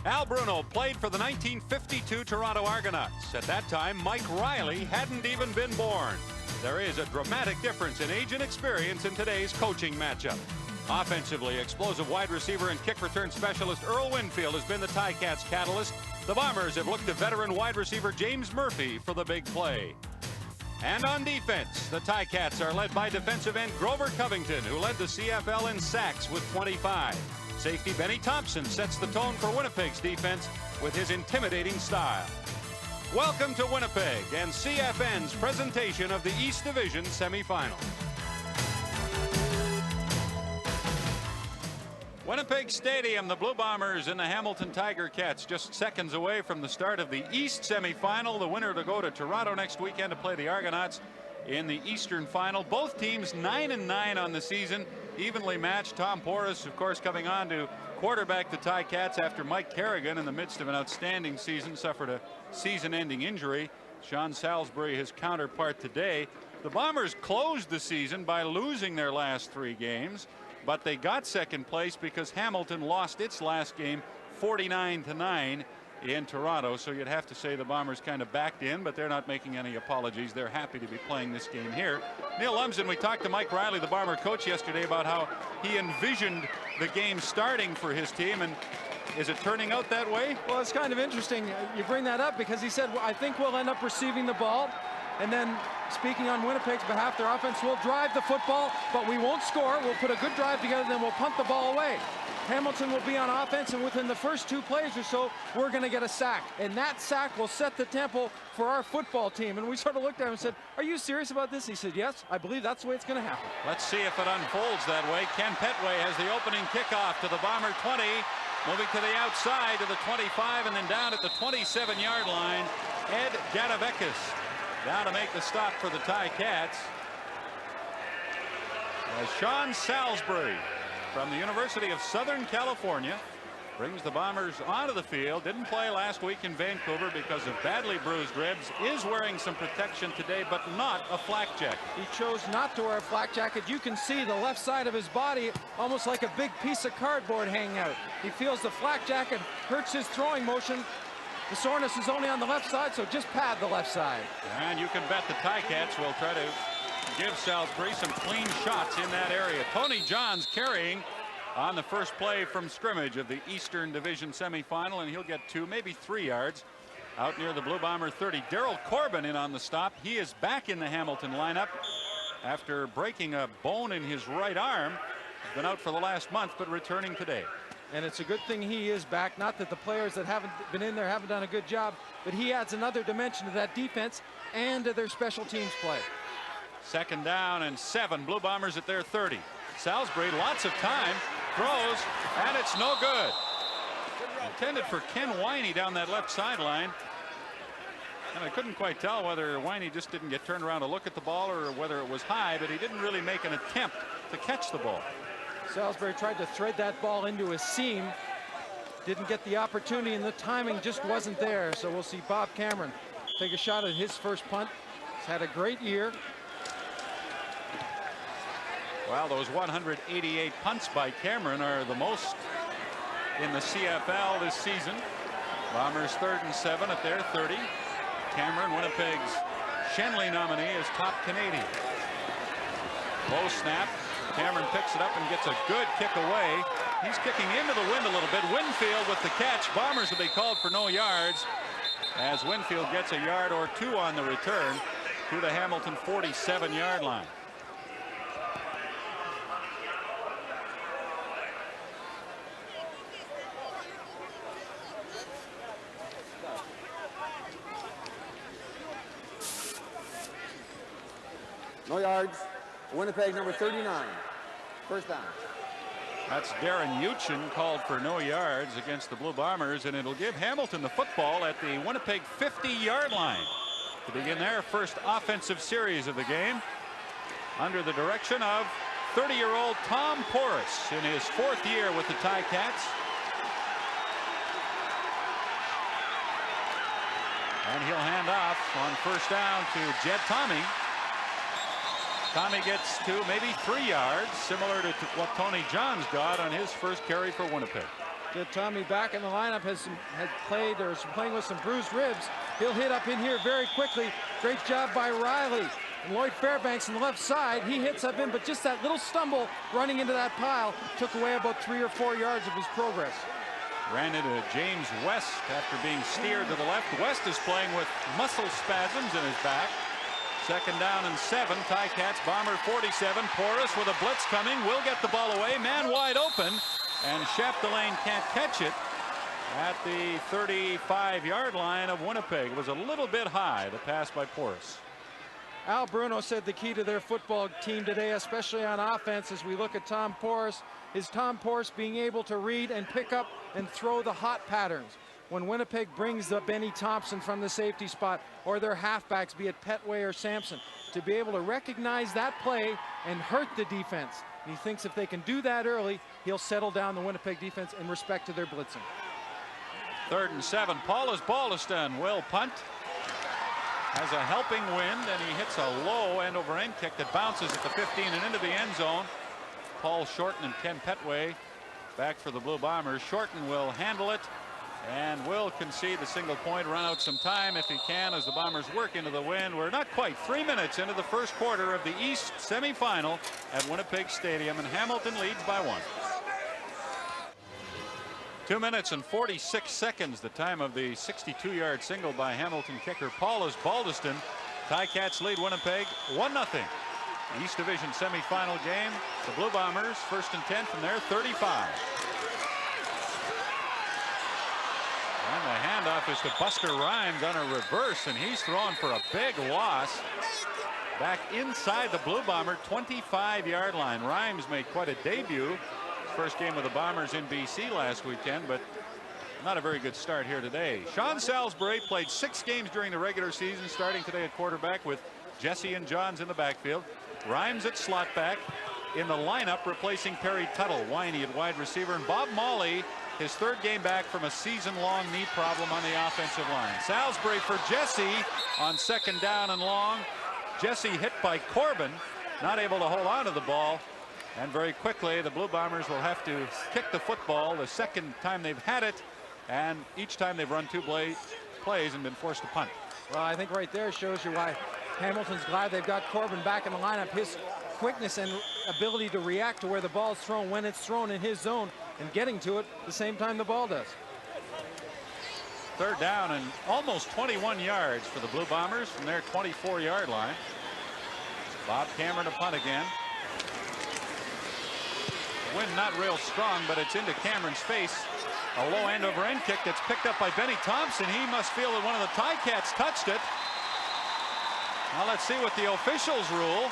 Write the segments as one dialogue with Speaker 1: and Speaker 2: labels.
Speaker 1: Al Bruno played for the 1952 Toronto Argonauts. At that time, Mike Riley hadn't even been born. There is a dramatic difference in age and experience in today's coaching matchup. Offensively, explosive wide receiver and kick return specialist Earl Winfield has been the Ticats' catalyst. The Bombers have looked to veteran wide receiver James Murphy for the big play. And on defense, the Ticats are led by defensive end Grover Covington, who led the CFL in sacks with 25. Safety Benny Thompson sets the tone for Winnipeg's defense with his intimidating style. Welcome to Winnipeg and CFN's presentation of the East Division semifinal. Winnipeg Stadium, the Blue Bombers and the Hamilton Tiger Cats just seconds away from the start of the East semifinal. The winner to go to Toronto next weekend to play the Argonauts in the Eastern final. Both teams 9-9 on the season, evenly matched. Tom Porras, of course, coming on to quarterback the Ticats after Mike Kerrigan, in the midst of an outstanding season, suffered a season-ending injury. Sean Salisbury, his counterpart today. The Bombers closed the season by losing their last 3 games. But they got second place because Hamilton lost its last game 49-9 in Toronto. So you'd have to say the Bombers kind of backed in, but they're not making any apologies. They're happy to be playing this game here. Neil Lumsden, we talked to Mike Riley, the Bomber coach, yesterday about how he envisioned the game starting for his team. And is it turning out that way?
Speaker 2: Well, it's kind of interesting you bring that up, because he said, well, I think we'll end up receiving the ball. And then, speaking on Winnipeg's behalf, their offense will drive the football, but we won't score. We'll put a good drive together, then we'll punt the ball away. Hamilton will be on offense, and within the first 2 plays or so, we're going to get a sack. And that sack will set the tempo for our football team. And we sort of looked at him and said, are you serious about this? He said, yes, I believe that's the way it's going to happen.
Speaker 1: Let's see if it unfolds that way. Ken Petway has the opening kickoff to the Bomber 20, moving to the outside to the 25, and then down at the 27-yard line, Ed Gadavekis down to make the stop for the Ticats. As Sean Salisbury from the University of Southern California brings the Bombers onto the field. Didn't play last week in Vancouver because of badly bruised ribs. Is wearing some protection today, but not a flak jacket.
Speaker 2: He chose not to wear a flak jacket. You can see the left side of his body almost like a big piece of cardboard hanging out. He feels the flak jacket hurts his throwing motion. The soreness is only on the left side, so just pad the left side.
Speaker 1: And you can bet the Ticats will try to give Salisbury some clean shots in that area. Tony Johns carrying on the first play from scrimmage of the Eastern Division semifinal, and he'll get 2, maybe 3 yards out near the Blue Bomber 30. Daryl Corbin in on the stop. He is back in the Hamilton lineup after breaking a bone in his right arm. He's been out for the last month, but returning today.
Speaker 2: And it's a good thing he is back. Not that the players that haven't been in there haven't done a good job, but he adds another dimension to that defense and to their special teams play.
Speaker 1: 2nd down and 7. Blue Bombers at their 30. Salisbury, lots of time, throws, and it's no good. Intended for Ken Winey down that left sideline. And I couldn't quite tell whether Winey just didn't get turned around to look at the ball or whether it was high, but he didn't really make an attempt to catch the ball.
Speaker 2: Salisbury tried to thread that ball into a seam. Didn't get the opportunity, and the timing just wasn't there. So we'll see Bob Cameron take a shot at his first punt. He's had a great year.
Speaker 1: Well, those 188 punts by Cameron are the most in the CFL this season. Bombers 3rd and 7 at their 30. Cameron, Winnipeg's Shenley nominee, is top Canadian. Low snap. Cameron picks it up and gets a good kick away. He's kicking into the wind a little bit. Winfield with the catch. Bombers will be called for no yards as Winfield gets a yard or 2 on the return to the Hamilton 47-yard line.
Speaker 3: No yards. Winnipeg number 39. First down.
Speaker 1: That's Darren Uchin called for no yards against the Blue Bombers, and it'll give Hamilton the football at the Winnipeg 50-yard line to begin their first offensive series of the game under the direction of 30-year-old Tom Porras in his 4th year with the Ticats. And he'll hand off on first down to Jed Tommy. Tommy gets 2, maybe 3 yards, similar to what Tony Johns got on his first carry for Winnipeg.
Speaker 2: Good Tommy back in the lineup, has played or is playing with some bruised ribs. He'll hit up in here very quickly. Great job by Riley. And Lloyd Fairbanks on the left side, he hits up in, but just that little stumble running into that pile took away about 3 or 4 yards of his progress.
Speaker 1: Ran into James West after being steered to the left. West is playing with muscle spasms in his back. 2nd down and 7. Ticats, Bomber 47. Porras with a blitz coming. Will get the ball away. Man wide open. And Chapdelaine can't catch it at the 35-yard line of Winnipeg. It was a little bit high, the pass by Porras.
Speaker 2: Al Bruno said the key to their football team today, especially on offense, as we look at Tom Porras, is Tom Porras being able to read and pick up and throw the hot patterns. When Winnipeg brings the Benny Thompson from the safety spot, or their halfbacks, be it Petway or Sampson, to be able to recognize that play and hurt the defense. And he thinks if they can do that early, he'll settle down the Winnipeg defense in respect to their blitzing.
Speaker 1: 3rd and 7. Paulus Baldiston will punt. Has a helping wind, and he hits a low end over end kick that bounces at the 15 and into the end zone. Paul Shorten and Ken Petway back for the Blue Bombers. Shorten will handle it and will concede the single point, run out some time if he can as the Bombers work into the wind. We're not quite 3 minutes into the first quarter of the East semifinal at Winnipeg Stadium, and Hamilton leads by 1. 2 minutes and 46 seconds, the time of the 62-yard single by Hamilton kicker Paulus Baldiston. Ticats lead Winnipeg 1-0. East Division semifinal game. The Blue Bombers 1st and 10 from their 35. And the handoff is to Buster Rhymes on a reverse, and he's thrown for a big loss back inside the Blue Bomber 25-yard line. Rhymes made quite a debut. First game with the Bombers in BC last weekend, but not a very good start here today. Sean Salisbury played 6 games during the regular season, starting today at quarterback with Jesse and Johns in the backfield. Rhymes at slot back. In the lineup, replacing Perry Tuttle. Winey at wide receiver, and Bob Mauley, his 3rd game back from a season-long knee problem on the offensive line. Salisbury for Jesse on 2nd down and long. Jesse hit by Corbin, not able to hold on to the ball. And very quickly, the Blue Bombers will have to kick the football the 2nd time they've had it, and each time they've run 2 plays and been forced to punt.
Speaker 2: Well, I think right there shows you why Hamilton's glad they've got Corbin back in the lineup. His quickness and ability to react to where the ball is thrown when it's thrown in his zone and getting to it the same time the ball does.
Speaker 1: 3rd down and almost 21 yards for the Blue Bombers from their 24-yard line. Bob Cameron to punt again. Wind not real strong, but it's into Cameron's face. A low end over end kick that's picked up by Benny Thompson. He must feel that one of the Ticats touched it. Now let's see what the officials rule.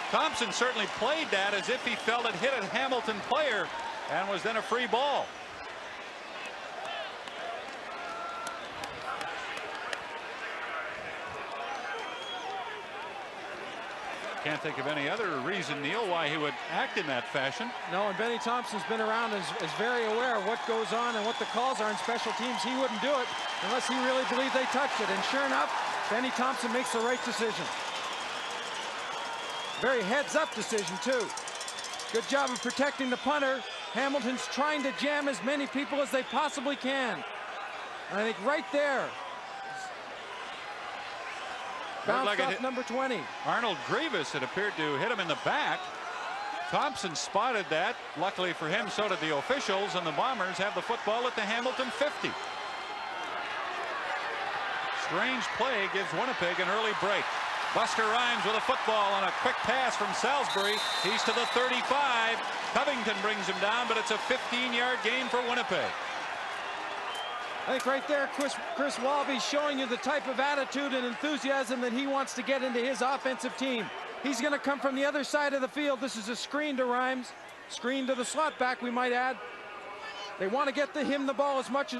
Speaker 1: Thompson certainly played that as if he felt it hit a Hamilton player and was then a free ball. Can't think of any other reason, Neil, why he would act in that fashion.
Speaker 2: No, and Benny Thompson's been around, is very aware of what goes on and what the calls are in special teams. He wouldn't do it unless he really believed they touched it. And sure enough, Benny Thompson makes the right decision. Very heads-up decision, too. Good job of protecting the punter. Hamilton's trying to jam as many people as they possibly can. And I think right there, bounced off number 20.
Speaker 1: Arnold Grievous, it appeared to hit him in the back. Thompson spotted that. Luckily for him, so did the officials, and the Bombers have the football at the Hamilton 50. Strange play gives Winnipeg an early break. Buster Rhymes with a football on a quick pass from Salisbury. He's to the 35. Covington brings him down, but it's a 15-yard gain for Winnipeg.
Speaker 2: I think right there, Chris Walby showing you the type of attitude and enthusiasm that he wants to get into his offensive team. He's going to come from the other side of the field. This is a screen to Rhymes. Screen to the slot back, we might add. They want to get him the ball as much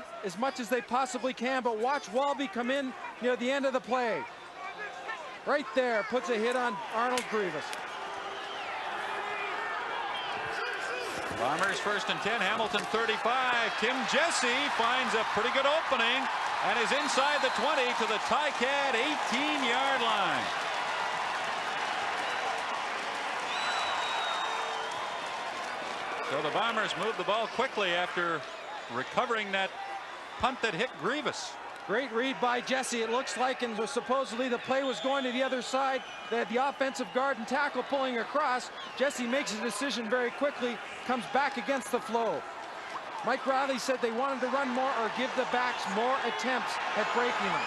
Speaker 2: as they possibly can, but watch Walby come in near the end of the play. Right there, puts a hit on Arnold Grievous.
Speaker 1: Bombers 1st and 10, Hamilton 35. Tim Jesse finds a pretty good opening and is inside the 20 to the Ticat 18-yard line. So the Bombers moved the ball quickly after recovering that punt that hit Grievous.
Speaker 2: Great read by Jesse, it looks like, and supposedly the play was going to the other side. They had the offensive guard and tackle pulling across. Jesse makes a decision very quickly, comes back against the flow. Mike Riley said they wanted to run more or give the backs more attempts at breaking them.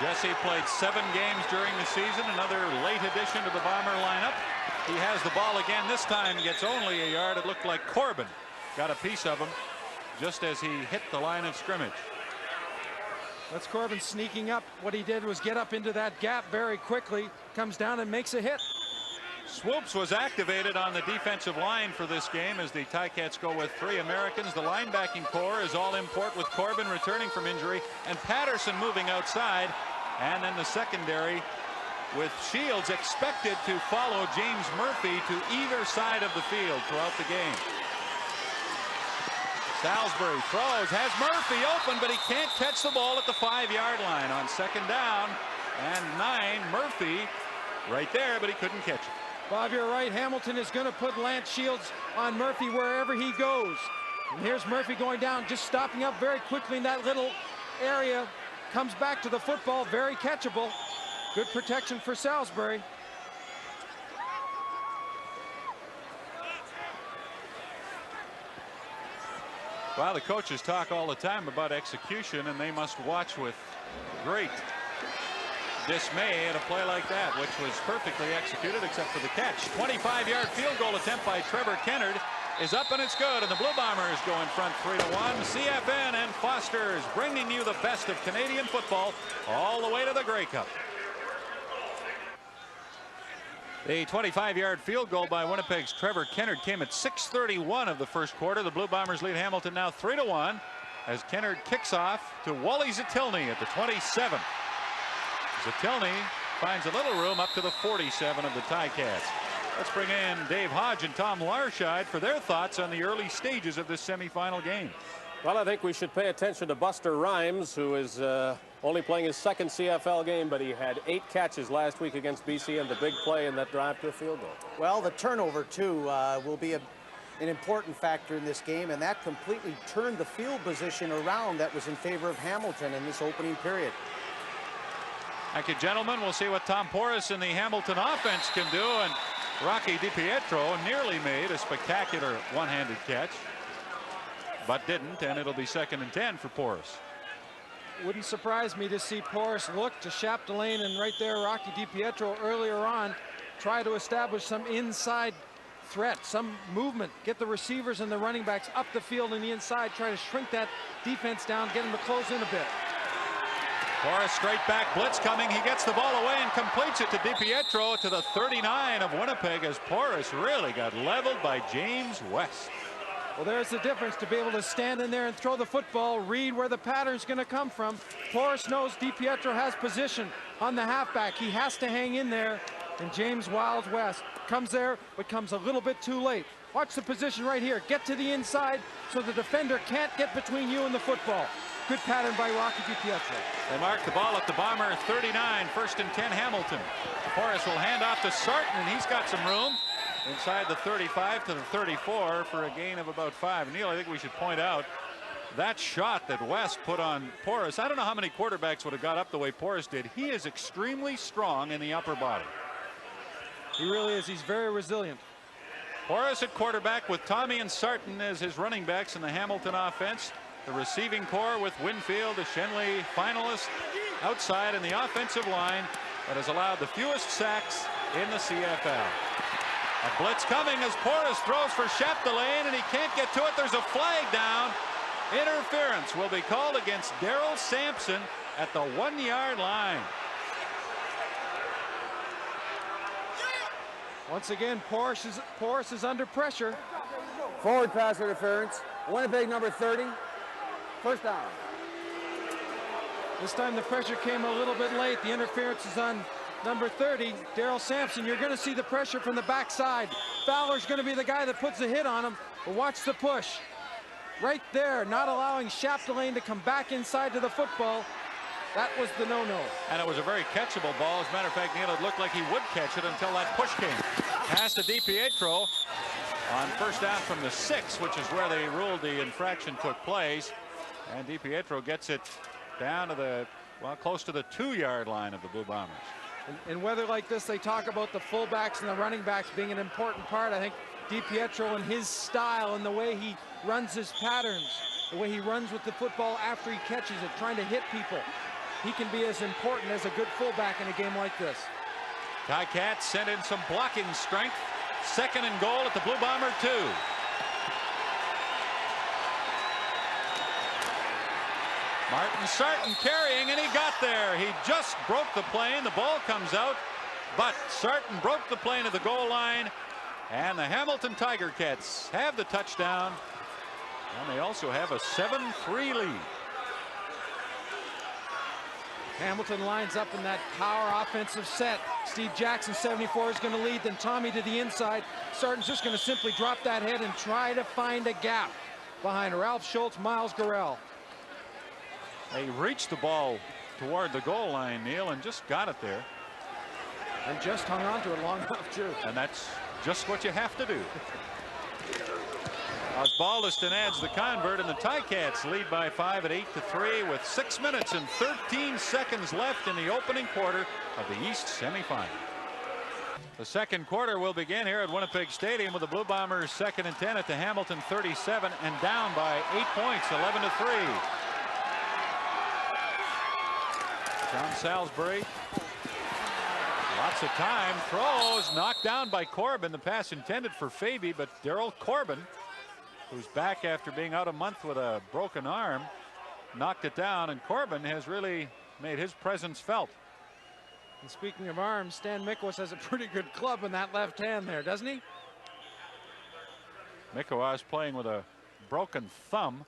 Speaker 1: Jesse played 7 games during the season, another late addition to the Bomber lineup. He has the ball again, this time gets only a yard. It looked like Corbin got a piece of him just as he hit the line of scrimmage.
Speaker 2: That's Corbin sneaking up. What he did was get up into that gap very quickly, comes down and makes a hit.
Speaker 1: Swoops was activated on the defensive line for this game as the Ticats go with 3 Americans. The linebacking core is all import with Corbin returning from injury and Patterson moving outside. And then the secondary with Shields expected to follow James Murphy to either side of the field throughout the game. Salisbury throws, has Murphy open, but he can't catch the ball at the 5-yard line on 2nd down and 9. Murphy right there, but he couldn't catch it.
Speaker 2: Bob, you're right. Hamilton is going to put Lance Shields on Murphy wherever he goes. And here's Murphy going down, just stopping up very quickly in that little area. Comes back to the football, very catchable. Good protection for Salisbury.
Speaker 1: Well, the coaches talk all the time about execution, and they must watch with great dismay at a play like that, which was perfectly executed except for the catch. 25-yard field goal attempt by Trevor Kennard is up, and it's good, and the Blue Bombers go in front 3-1. CFN and Foster's bringing you the best of Canadian football all the way to the Grey Cup. The 25-yard field goal by Winnipeg's Trevor Kennard came at 6:31 of the first quarter. The Blue Bombers lead Hamilton now 3-1 as Kennard kicks off to Wally Zatilny at the 27. Zatilny finds a little room up to the 47 of the Ticats. Let's bring in Dave Hodge and Tom Larscheid for their thoughts on the early stages of this semifinal game.
Speaker 4: Well, I think we should pay attention to Buster Rhymes, who is only playing his 2nd CFL game, but he had 8 catches last week against BC and the big play in that drive to a field goal.
Speaker 5: Well, the turnover, too, will be an important factor in this game, and that completely turned the field position around that was in favor of Hamilton in this opening period.
Speaker 1: Thank you, gentlemen. We'll see what Tom Porras and the Hamilton offense can do, and Rocky DiPietro nearly made a spectacular one-handed catch, but didn't, and it'll be 2nd and 10 for Porras.
Speaker 2: Wouldn't surprise me to see Porras look to Chapdelaine, and right there Rocky DiPietro earlier on try to establish some inside threat, some movement, get the receivers and the running backs up the field in the inside, try to shrink that defense down, get them to close in a bit.
Speaker 1: Porras straight back blitz coming. He gets the ball away and completes it to DiPietro to the 39 of Winnipeg as Porras really got leveled by James West.
Speaker 2: Well, there's the difference, to be able to stand in there and throw the football, read where the pattern's going to come from. Porras knows DiPietro has position on the halfback. He has to hang in there, and James Wild West comes there, but comes a little bit too late. Watch the position right here. Get to the inside so the defender can't get between you and the football. Good pattern by Rocky DiPietro.
Speaker 1: They mark the ball at the Bomber 39, 1st and 10 Hamilton. Porras will hand off to Sarton, and he's got some room inside the 35 to the 34 for a gain of about 5. Neil, I think we should point out that shot that West put on Porras. I don't know how many quarterbacks would have got up the way Porras did. He is extremely strong in the upper body.
Speaker 2: He really is. He's very resilient.
Speaker 1: Porras at quarterback with Tommy and Sarton as his running backs in the Hamilton offense. The receiving core with Winfield, a Shenley finalist outside in the offensive line that has allowed the fewest sacks in the CFL. A blitz coming as Porras throws for Chapdelaine, and he can't get to it. There's a flag down. Interference will be called against Daryl Sampson at the 1-yard line.
Speaker 2: Once again, Porras is under pressure.
Speaker 3: Forward pass interference. Winnipeg number 30. 1st down.
Speaker 2: This time the pressure came a little bit late. The interference is on number 30, Daryl Sampson. You're going to see the pressure from the backside. Fowler's going to be the guy that puts the hit on him. But watch the push. Right there, not allowing Chapdelaine to come back inside to the football. That was the no-no.
Speaker 1: And it was a very catchable ball. As a matter of fact, Neil, it looked like he would catch it until that push came. Pass to DiPietro. on first down from the 6, which is where they ruled the infraction took place. And DiPietro gets it down to the, well, close to the 2-yard line of the Blue Bombers.
Speaker 2: In weather like this, they talk about the fullbacks and the running backs being an important part. I think DiPietro and his style and the way he runs his patterns, the way he runs with the football after he catches it, trying to hit people, he can be as important as a good fullback in a game like this.
Speaker 1: Ticats sent in some blocking strength. 2nd and goal at the Blue Bomber 2. Martin Sarton carrying, and he got there. He just broke the plane. The ball comes out, but Sarton broke the plane of the goal line, and the Hamilton Tiger Cats have the touchdown, and they also have a 7-3 lead.
Speaker 2: Hamilton lines up in that power offensive set. Steve Jackson, 74, is going to lead. Then Tommy to the inside. Sarton's just going to simply drop that head and try to find a gap behind Ralph Schultz, Miles Garrell.
Speaker 1: They reached the ball toward the goal line, Neil, and just got it there.
Speaker 2: And just hung on to it long enough, too.
Speaker 1: And that's just what you have to do. Osbaldiston adds the convert, and the Ticats lead by 5 at 8-3 with 6 minutes and 13 seconds left in the opening quarter of the East semifinal. The second quarter will begin here at Winnipeg Stadium with the Blue Bombers 2nd and 10 at the Hamilton 37 and down by 8 points, 11-3. John Salisbury, lots of time, throws, knocked down by Corbin. The pass intended for Faby, but Daryl Corbin, who's back after being out a month with a broken arm, knocked it down, and Corbin has really made his presence felt.
Speaker 2: And speaking of arms, Stan Mikwas has a pretty good club in that left hand there, doesn't he?
Speaker 1: Mikwas playing with a broken thumb.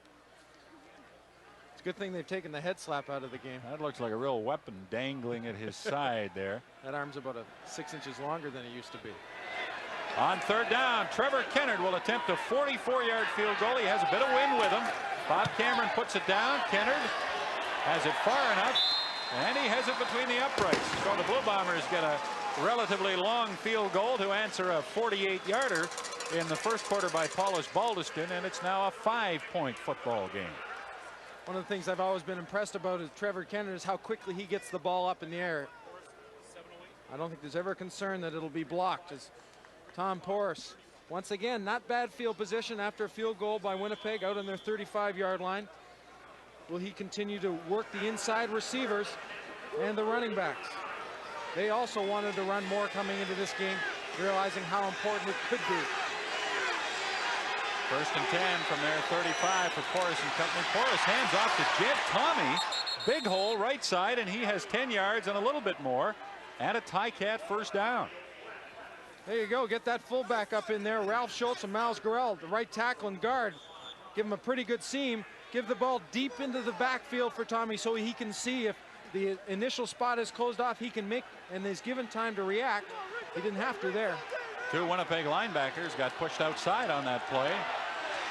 Speaker 2: It's a good thing they've taken the head slap out of the game.
Speaker 1: That looks like a real weapon dangling at his side there.
Speaker 2: That arm's about 6 inches longer than it used to be.
Speaker 1: On 3rd down, Trevor Kennard will attempt a 44-yard field goal. He has a bit of wind with him. Bob Cameron puts it down. Kennard has it far enough, and he has it between the uprights. So the Blue Bombers get a relatively long field goal to answer a 48-yarder in the first quarter by Paulus Baldiston, and it's now a 5-point football game.
Speaker 2: One of the things I've always been impressed about is Trevor Kennard is how quickly he gets the ball up in the air. I don't think there's ever a concern that it'll be blocked. As Tom Porras, once again, not bad field position after a field goal by Winnipeg out on their 35-yard line. Will he continue to work the inside receivers and the running backs? They also wanted to run more coming into this game, realizing how important it could be.
Speaker 1: 1st and 10 from their 35 for Porras and company. Porras hands off to Jed Tommy. Big hole right side, and he has 10 yards and a little bit more, and a Ticat first down.
Speaker 2: There you go. Get that fullback up in there. Ralph Schultz and Miles Garrell, the right tackle and guard. Give him a pretty good seam. Give the ball deep into the backfield for Tommy so he can see if the initial spot is closed off, he can make, and is given time to react. He didn't have to there.
Speaker 1: 2 Winnipeg linebackers got pushed outside on that play.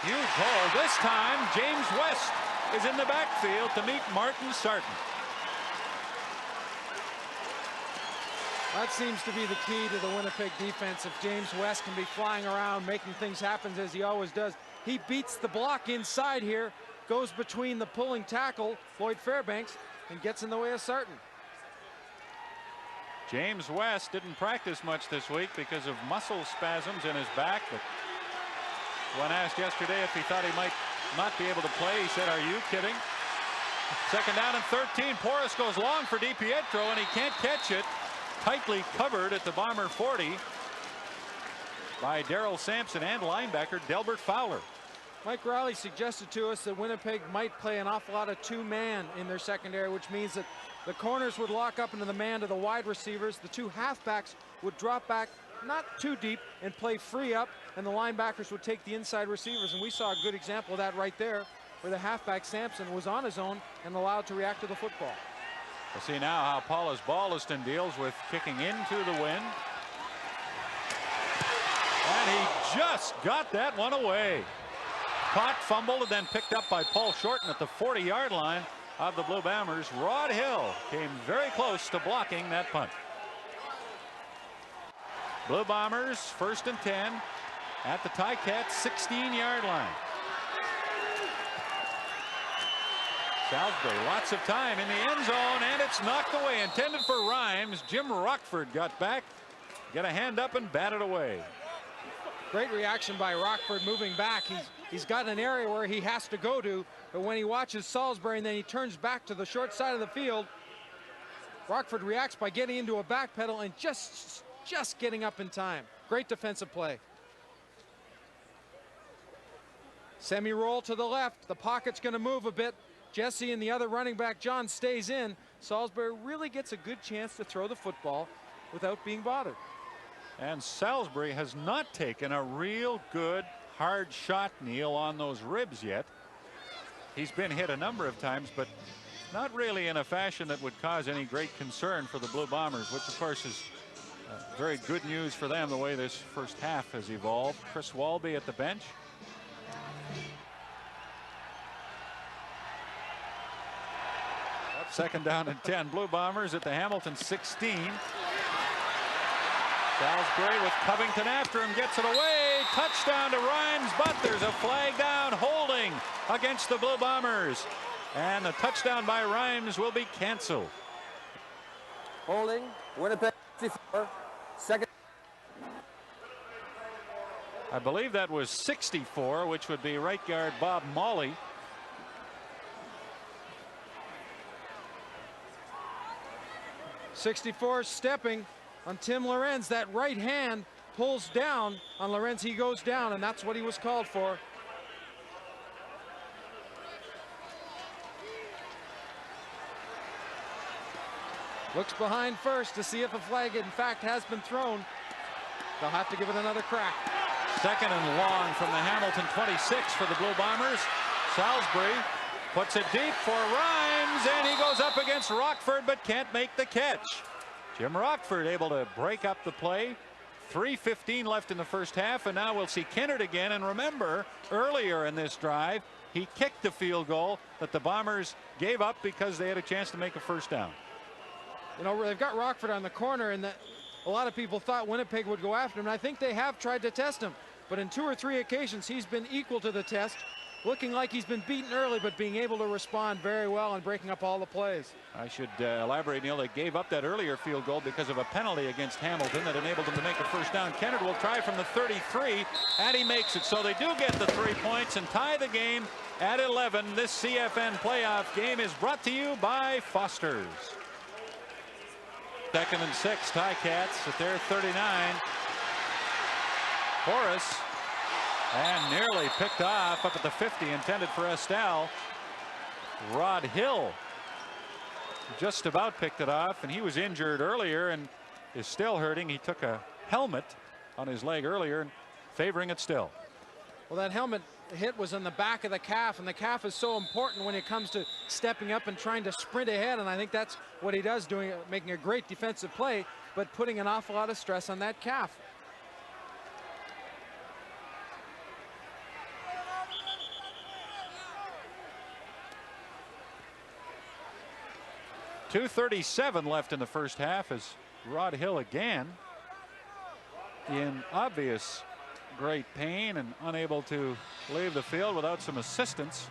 Speaker 1: Huge hole. This time, James West is in the backfield to meet Martin Sarton.
Speaker 2: That seems to be the key to the Winnipeg defense. If James West can be flying around, making things happen as he always does. He beats the block inside here, goes between the pulling tackle, Floyd Fairbanks, and gets in the way of Sarton.
Speaker 1: James West didn't practice much this week because of muscle spasms in his back. But when asked yesterday if he thought he might not be able to play, he said, "Are you kidding?" 2nd down and 13. Porras goes long for DiPietro, and he can't catch it. Tightly covered at the Bomber 40 by Daryl Sampson and linebacker Delbert Fowler.
Speaker 2: Mike Riley suggested to us that Winnipeg might play an awful lot of 2-man in their secondary, which means that the corners would lock up into the man to the wide receivers. The 2 halfbacks would drop back not too deep and play free up, and the linebackers would take the inside receivers. And we saw a good example of that right there, where the halfback Sampson was on his own and allowed to react to the football.
Speaker 1: We'll see now how Paulus Baldiston deals with kicking into the wind. And he just got that one away. Caught, fumbled, and then picked up by Paul Shorten at the 40-yard line of the Blue Bombers. Rod Hill came very close to blocking that punt. Blue Bombers 1st and 10 at the Ticats 16-yard line. Salisbury, lots of time in the end zone, and it's knocked away. Intended for Rhymes. Jim Rockford got back, got a hand up and batted away.
Speaker 2: Great reaction by Rockford moving back. He's got an area where he has to go to, but when he watches Salisbury and then he turns back to the short side of the field, Rockford reacts by getting into a back pedal and just getting up in time. Great defensive play. Semi-roll to the left. The pocket's going to move a bit. Jesse and the other running back, John, stays in. Salisbury really gets a good chance to throw the football without being bothered.
Speaker 1: And Salisbury has not taken a real good hard shot, Neil, on those ribs yet. He's been hit a number of times, but not really in a fashion that would cause any great concern for the Blue Bombers, which of course is very good news for them the way this first half has evolved. Chris Walby at the bench. Second down and 10. Blue Bombers at the Hamilton 16. Salisbury with Covington after him, gets it away. Touchdown to Rhymes, but there's a flag down, holding against the Blue Bombers. And the touchdown by Rhymes will be canceled.
Speaker 3: Holding, Winnipeg 54. Second.
Speaker 1: I believe that was 64, which would be right guard Bob Molly.
Speaker 2: '64 stepping on Tim Lorenz. That right hand pulls down on Lorenz. He goes down, and that's what he was called for. Looks behind first to see if a flag in fact has been thrown. They'll have to give it another crack.
Speaker 1: Second and long from the Hamilton 26 for the Blue Bombers. Salisbury puts it deep for Rhymes, and he goes up against Rockford but can't make the catch. Jim Rockford able to break up the play. 3:15 left in the first half, and now we'll see Kennard again. And remember, earlier in this drive, he kicked the field goal that the Bombers gave up because they had a chance to make a first down.
Speaker 2: You know, they've got Rockford on the corner, and a lot of people thought Winnipeg would go after him, and I think they have tried to test him. But in 2 or 3 occasions, he's been equal to the test, looking like he's been beaten early, but being able to respond very well and breaking up all the plays.
Speaker 1: I should elaborate, Neil. They gave up that earlier field goal because of a penalty against Hamilton that enabled them to make a first down. Kennard will try from the 33, and he makes it. So they do get the 3 points and tie the game at 11. This CFN playoff game is brought to you by Foster's. Second and 6, Ticats at their 39. Horace, and nearly picked off up at the 50, intended for Estelle. Rod Hill just about picked it off, and he was injured earlier and is still hurting. He took a helmet on his leg earlier and favoring it still.
Speaker 2: Well, that helmet hit was on the back of the calf, and the calf is so important when it comes to stepping up and trying to sprint ahead, and I think that's what he does, making a great defensive play, but putting an awful lot of stress on that calf.
Speaker 1: .237 left in the first half as Rod Hill again in obvious great pain and unable to leave the field without some assistance.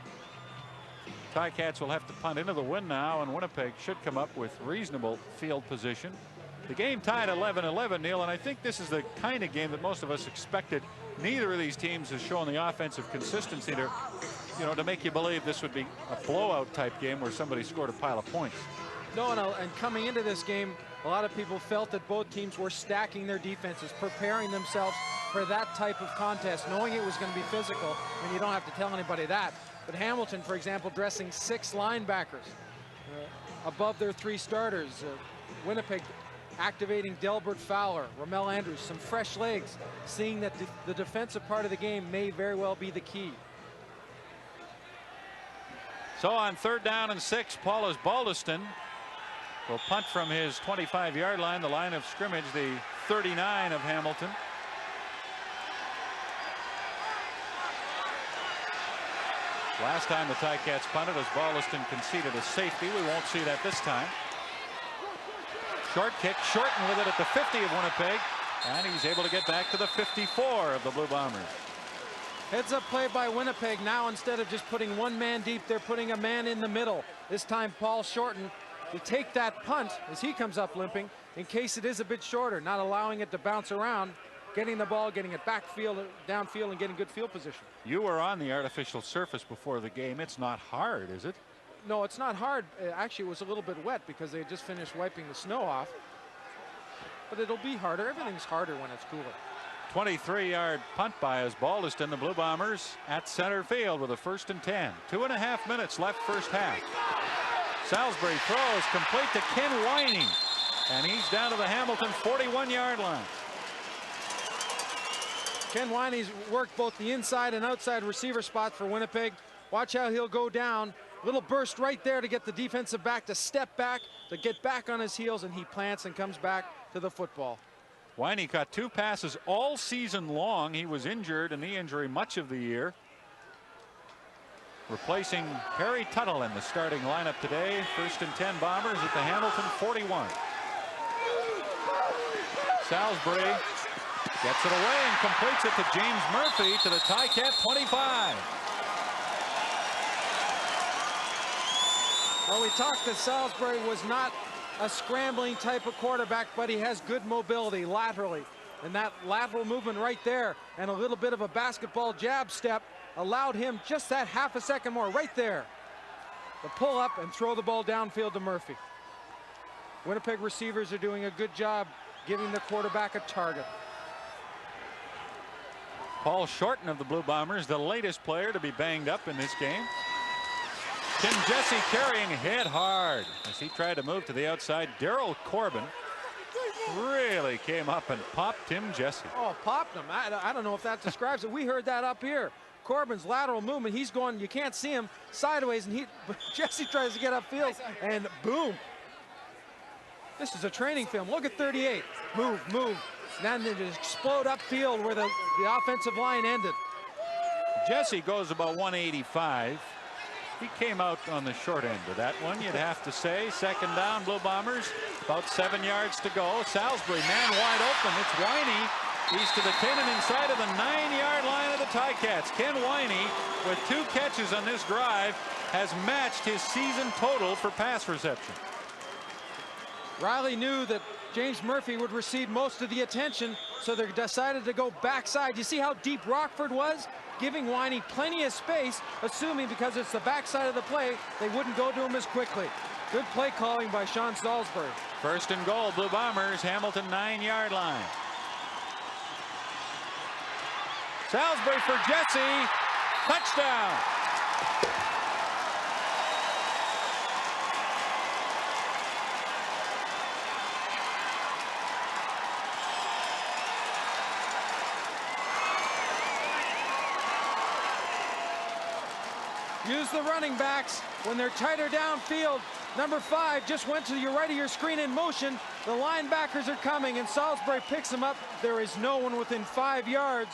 Speaker 1: Ticats will have to punt into the wind now, and Winnipeg should come up with reasonable field position. The game tied 11-11, Neil, and I think this is the kind of game that most of us expected. Neither of these teams has shown the offensive consistency to make you believe this would be a blowout type game where somebody scored a pile of points.
Speaker 2: No, and coming into this game, a lot of people felt that both teams were stacking their defenses, preparing themselves for that type of contest, knowing it was going to be physical. I mean, you don't have to tell anybody that. But Hamilton, for example, dressing 6 linebackers above their 3 starters. Winnipeg activating Delbert Fowler, Ramel Andrews, some fresh legs, seeing that the defensive part of the game may very well be the key.
Speaker 1: So on 3rd down and 6, Paulus Baldiston will punt from his 25-yard line, the line of scrimmage, the 39 of Hamilton. Last time the Ticats punted, as Baldiston conceded a safety. We won't see that this time. Short kick, Shorten with it at the 50 of Winnipeg. And he's able to get back to the 54 of the Blue Bombers.
Speaker 2: Heads up play by Winnipeg. Now instead of just putting one man deep, they're putting a man in the middle. This time Paul Shorten to take that punt as he comes up limping in case it is a bit shorter, not allowing it to bounce around, getting the ball, getting it backfield, downfield, and getting good field position.
Speaker 1: You were on the artificial surface before the game. It's not hard, is it?
Speaker 2: No, it's not hard. Actually, it was a little bit wet because they had just finished wiping the snow off. But it'll be harder. Everything's harder when it's cooler.
Speaker 1: 23-yard punt by Osbaldiston. The Blue Bombers at center field with a 1st and 10. 2.5 minutes left first half. Salisbury throws complete to Ken Whining. And he's down to the Hamilton 41-yard line.
Speaker 2: Ken Winey's worked both the inside and outside receiver spots for Winnipeg. Watch how he'll go down. Little burst right there to get the defensive back to step back, to get back on his heels, and he plants and comes back to the football.
Speaker 1: Winey caught 2 passes all season long. He was injured, a knee injury, much of the year. Replacing Perry Tuttle in the starting lineup today. 1st and 10 Bombers at the Hamilton 41. Salisbury gets it away and completes it to James Murphy to the Ticat 25.
Speaker 2: Well, we talked that Salisbury was not a scrambling type of quarterback, but he has good mobility laterally. And that lateral movement right there and a little bit of a basketball jab step allowed him just that half a second more right there to pull up and throw the ball downfield to Murphy. Winnipeg receivers are doing a good job giving the quarterback a target.
Speaker 1: Paul Shorten of the Blue Bombers, the latest player to be banged up in this game. Tim Jesse carrying head hard as he tried to move to the outside. Daryl Corbin really came up and popped Tim Jesse.
Speaker 2: Oh, popped him. I don't know if that describes it. We heard that up here. Corbin's lateral movement. He's going, you can't see him, sideways, and Jesse tries to get upfield, and boom. This is a training film. Look at 38. Move, move. And then they explode upfield where the offensive line ended.
Speaker 1: Jesse goes about 185. He came out on the short end of that one, you'd have to say. 2nd down, Blue Bombers. About 7 yards to go. Salisbury, man wide open. It's Winey. He's to the 10 and inside of the 9-yard line of the Ticats. Ken Winey, with 2 catches on this drive, has matched his season total for pass reception.
Speaker 2: Riley knew that James Murphy would receive most of the attention, so they decided to go backside. You see how deep Rockford was? Giving Winey plenty of space, assuming because it's the backside of the play, they wouldn't go to him as quickly. Good play calling by Sean Salisbury.
Speaker 1: 1st and goal, Blue Bombers, Hamilton 9-yard line. Salisbury for Jesse. Touchdown.
Speaker 2: Use the running backs when they're tighter downfield. Number 5 just went to your right of your screen in motion. The linebackers are coming, and Salisbury picks them up. There is no one within 5 yards.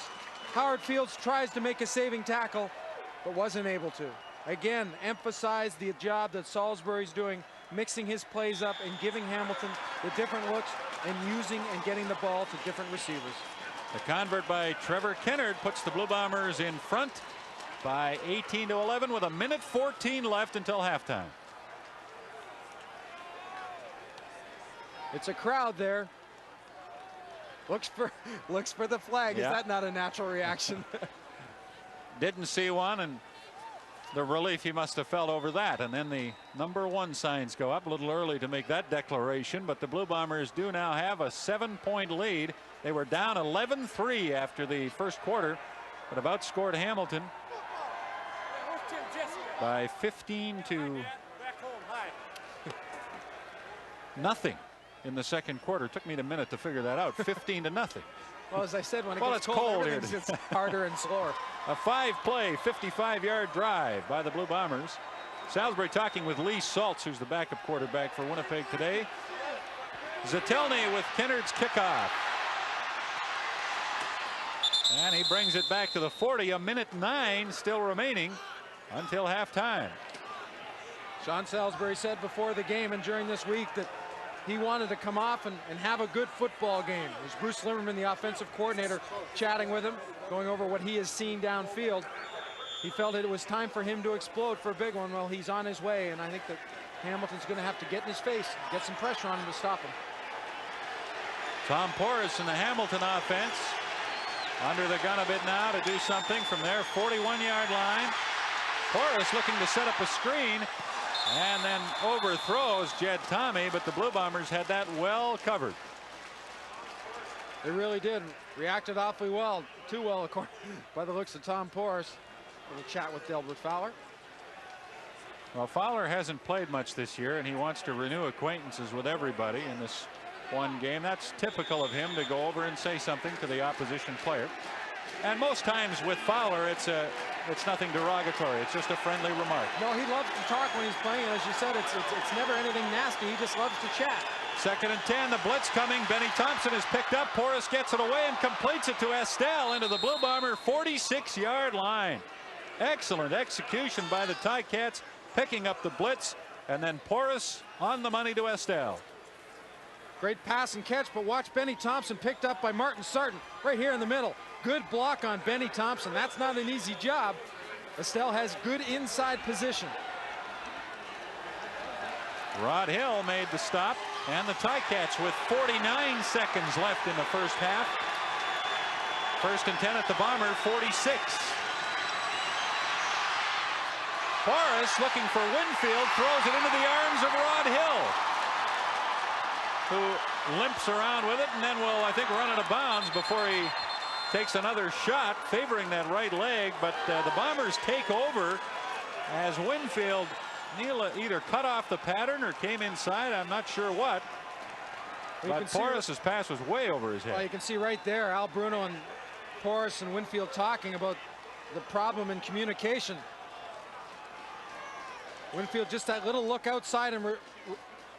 Speaker 2: Howard Fields tries to make a saving tackle, but wasn't able to. Again, emphasize the job that Salisbury's doing, mixing his plays up and giving Hamilton the different looks and using and getting the ball to different receivers.
Speaker 1: The convert by Trevor Kennard puts the Blue Bombers in front by 18-11 with 1:14 left until halftime.
Speaker 2: It's a crowd there. Looks for the flag.
Speaker 1: Yeah.
Speaker 2: Is that not a natural reaction?
Speaker 1: Didn't see one, and the relief he must have felt over that. And then the number 1 signs go up a little early to make that declaration, but the Blue Bombers do now have a 7-point lead. They were down 11-3 after the first quarter, but about scored Hamilton by 15 to nothing in the second quarter. It took me a minute to figure that out. 15 to nothing.
Speaker 2: Well, as I said, when it
Speaker 1: Well,
Speaker 2: gets
Speaker 1: it's cold here.
Speaker 2: everything gets harder and slower.
Speaker 1: A 5-play, 55-yard drive by the Blue Bombers. Salisbury talking with Lee Saltz, who's the backup quarterback for Winnipeg today. Zatelny with Kennard's kickoff. And he brings it back to the 40. 1:09 still remaining until halftime.
Speaker 2: Sean Salisbury said before the game and during this week that he wanted to come off and have a good football game. There's Bruce Limmerman, the offensive coordinator, chatting with him, going over what he has seen downfield. He felt it was time for him to explode for a big one. Well, he's on his way, and I think that Hamilton's going to have to get in his face, get some pressure on him to stop him.
Speaker 1: Tom Porras in the Hamilton offense under the gun a bit now to do something from their 41-yard line. Porras looking to set up a screen and then overthrows Jed Tomey, but the Blue Bombers had that well covered.
Speaker 2: They really did. Reacted awfully well, too well, according by the looks of Tom Porras. A little chat with Delbert Fowler.
Speaker 1: Well, Fowler hasn't played much this year, and he wants to renew acquaintances with everybody in this one game. That's typical of him, to go over and say something to the opposition player. And most times with Fowler, it's nothing derogatory. It's just a friendly remark.
Speaker 2: No, he loves to talk when he's playing, and as you said, it's never anything nasty. He just loves to chat.
Speaker 1: 2nd and 10, the blitz coming. Benny Thompson is picked up. Porras gets it away and completes it to Estelle into the Blue Bomber 46-yard line. Excellent execution by the Ticats, picking up the blitz, and then Porras on the money to Estelle.
Speaker 2: Great pass and catch, but watch Benny Thompson picked up by Martin Sarton right here in the middle. Good block on Benny Thompson. That's not an easy job. Estelle has good inside position.
Speaker 1: Rod Hill made the stop, and the Ticats with 49 seconds left in the first half. 1st and 10 at the Bomber, 46. Porras looking for Winfield, throws it into the arms of Rod Hill, who limps around with it and then will, I think, run out of bounds before he takes another shot favoring that right leg. But the Bombers take over as Winfield either cut off the pattern or came inside. I'm not sure what. But Porras' pass was way over his head.
Speaker 2: Well, you can see right there Al Bruno and Porras and Winfield talking about the problem in communication. Winfield just that little look outside and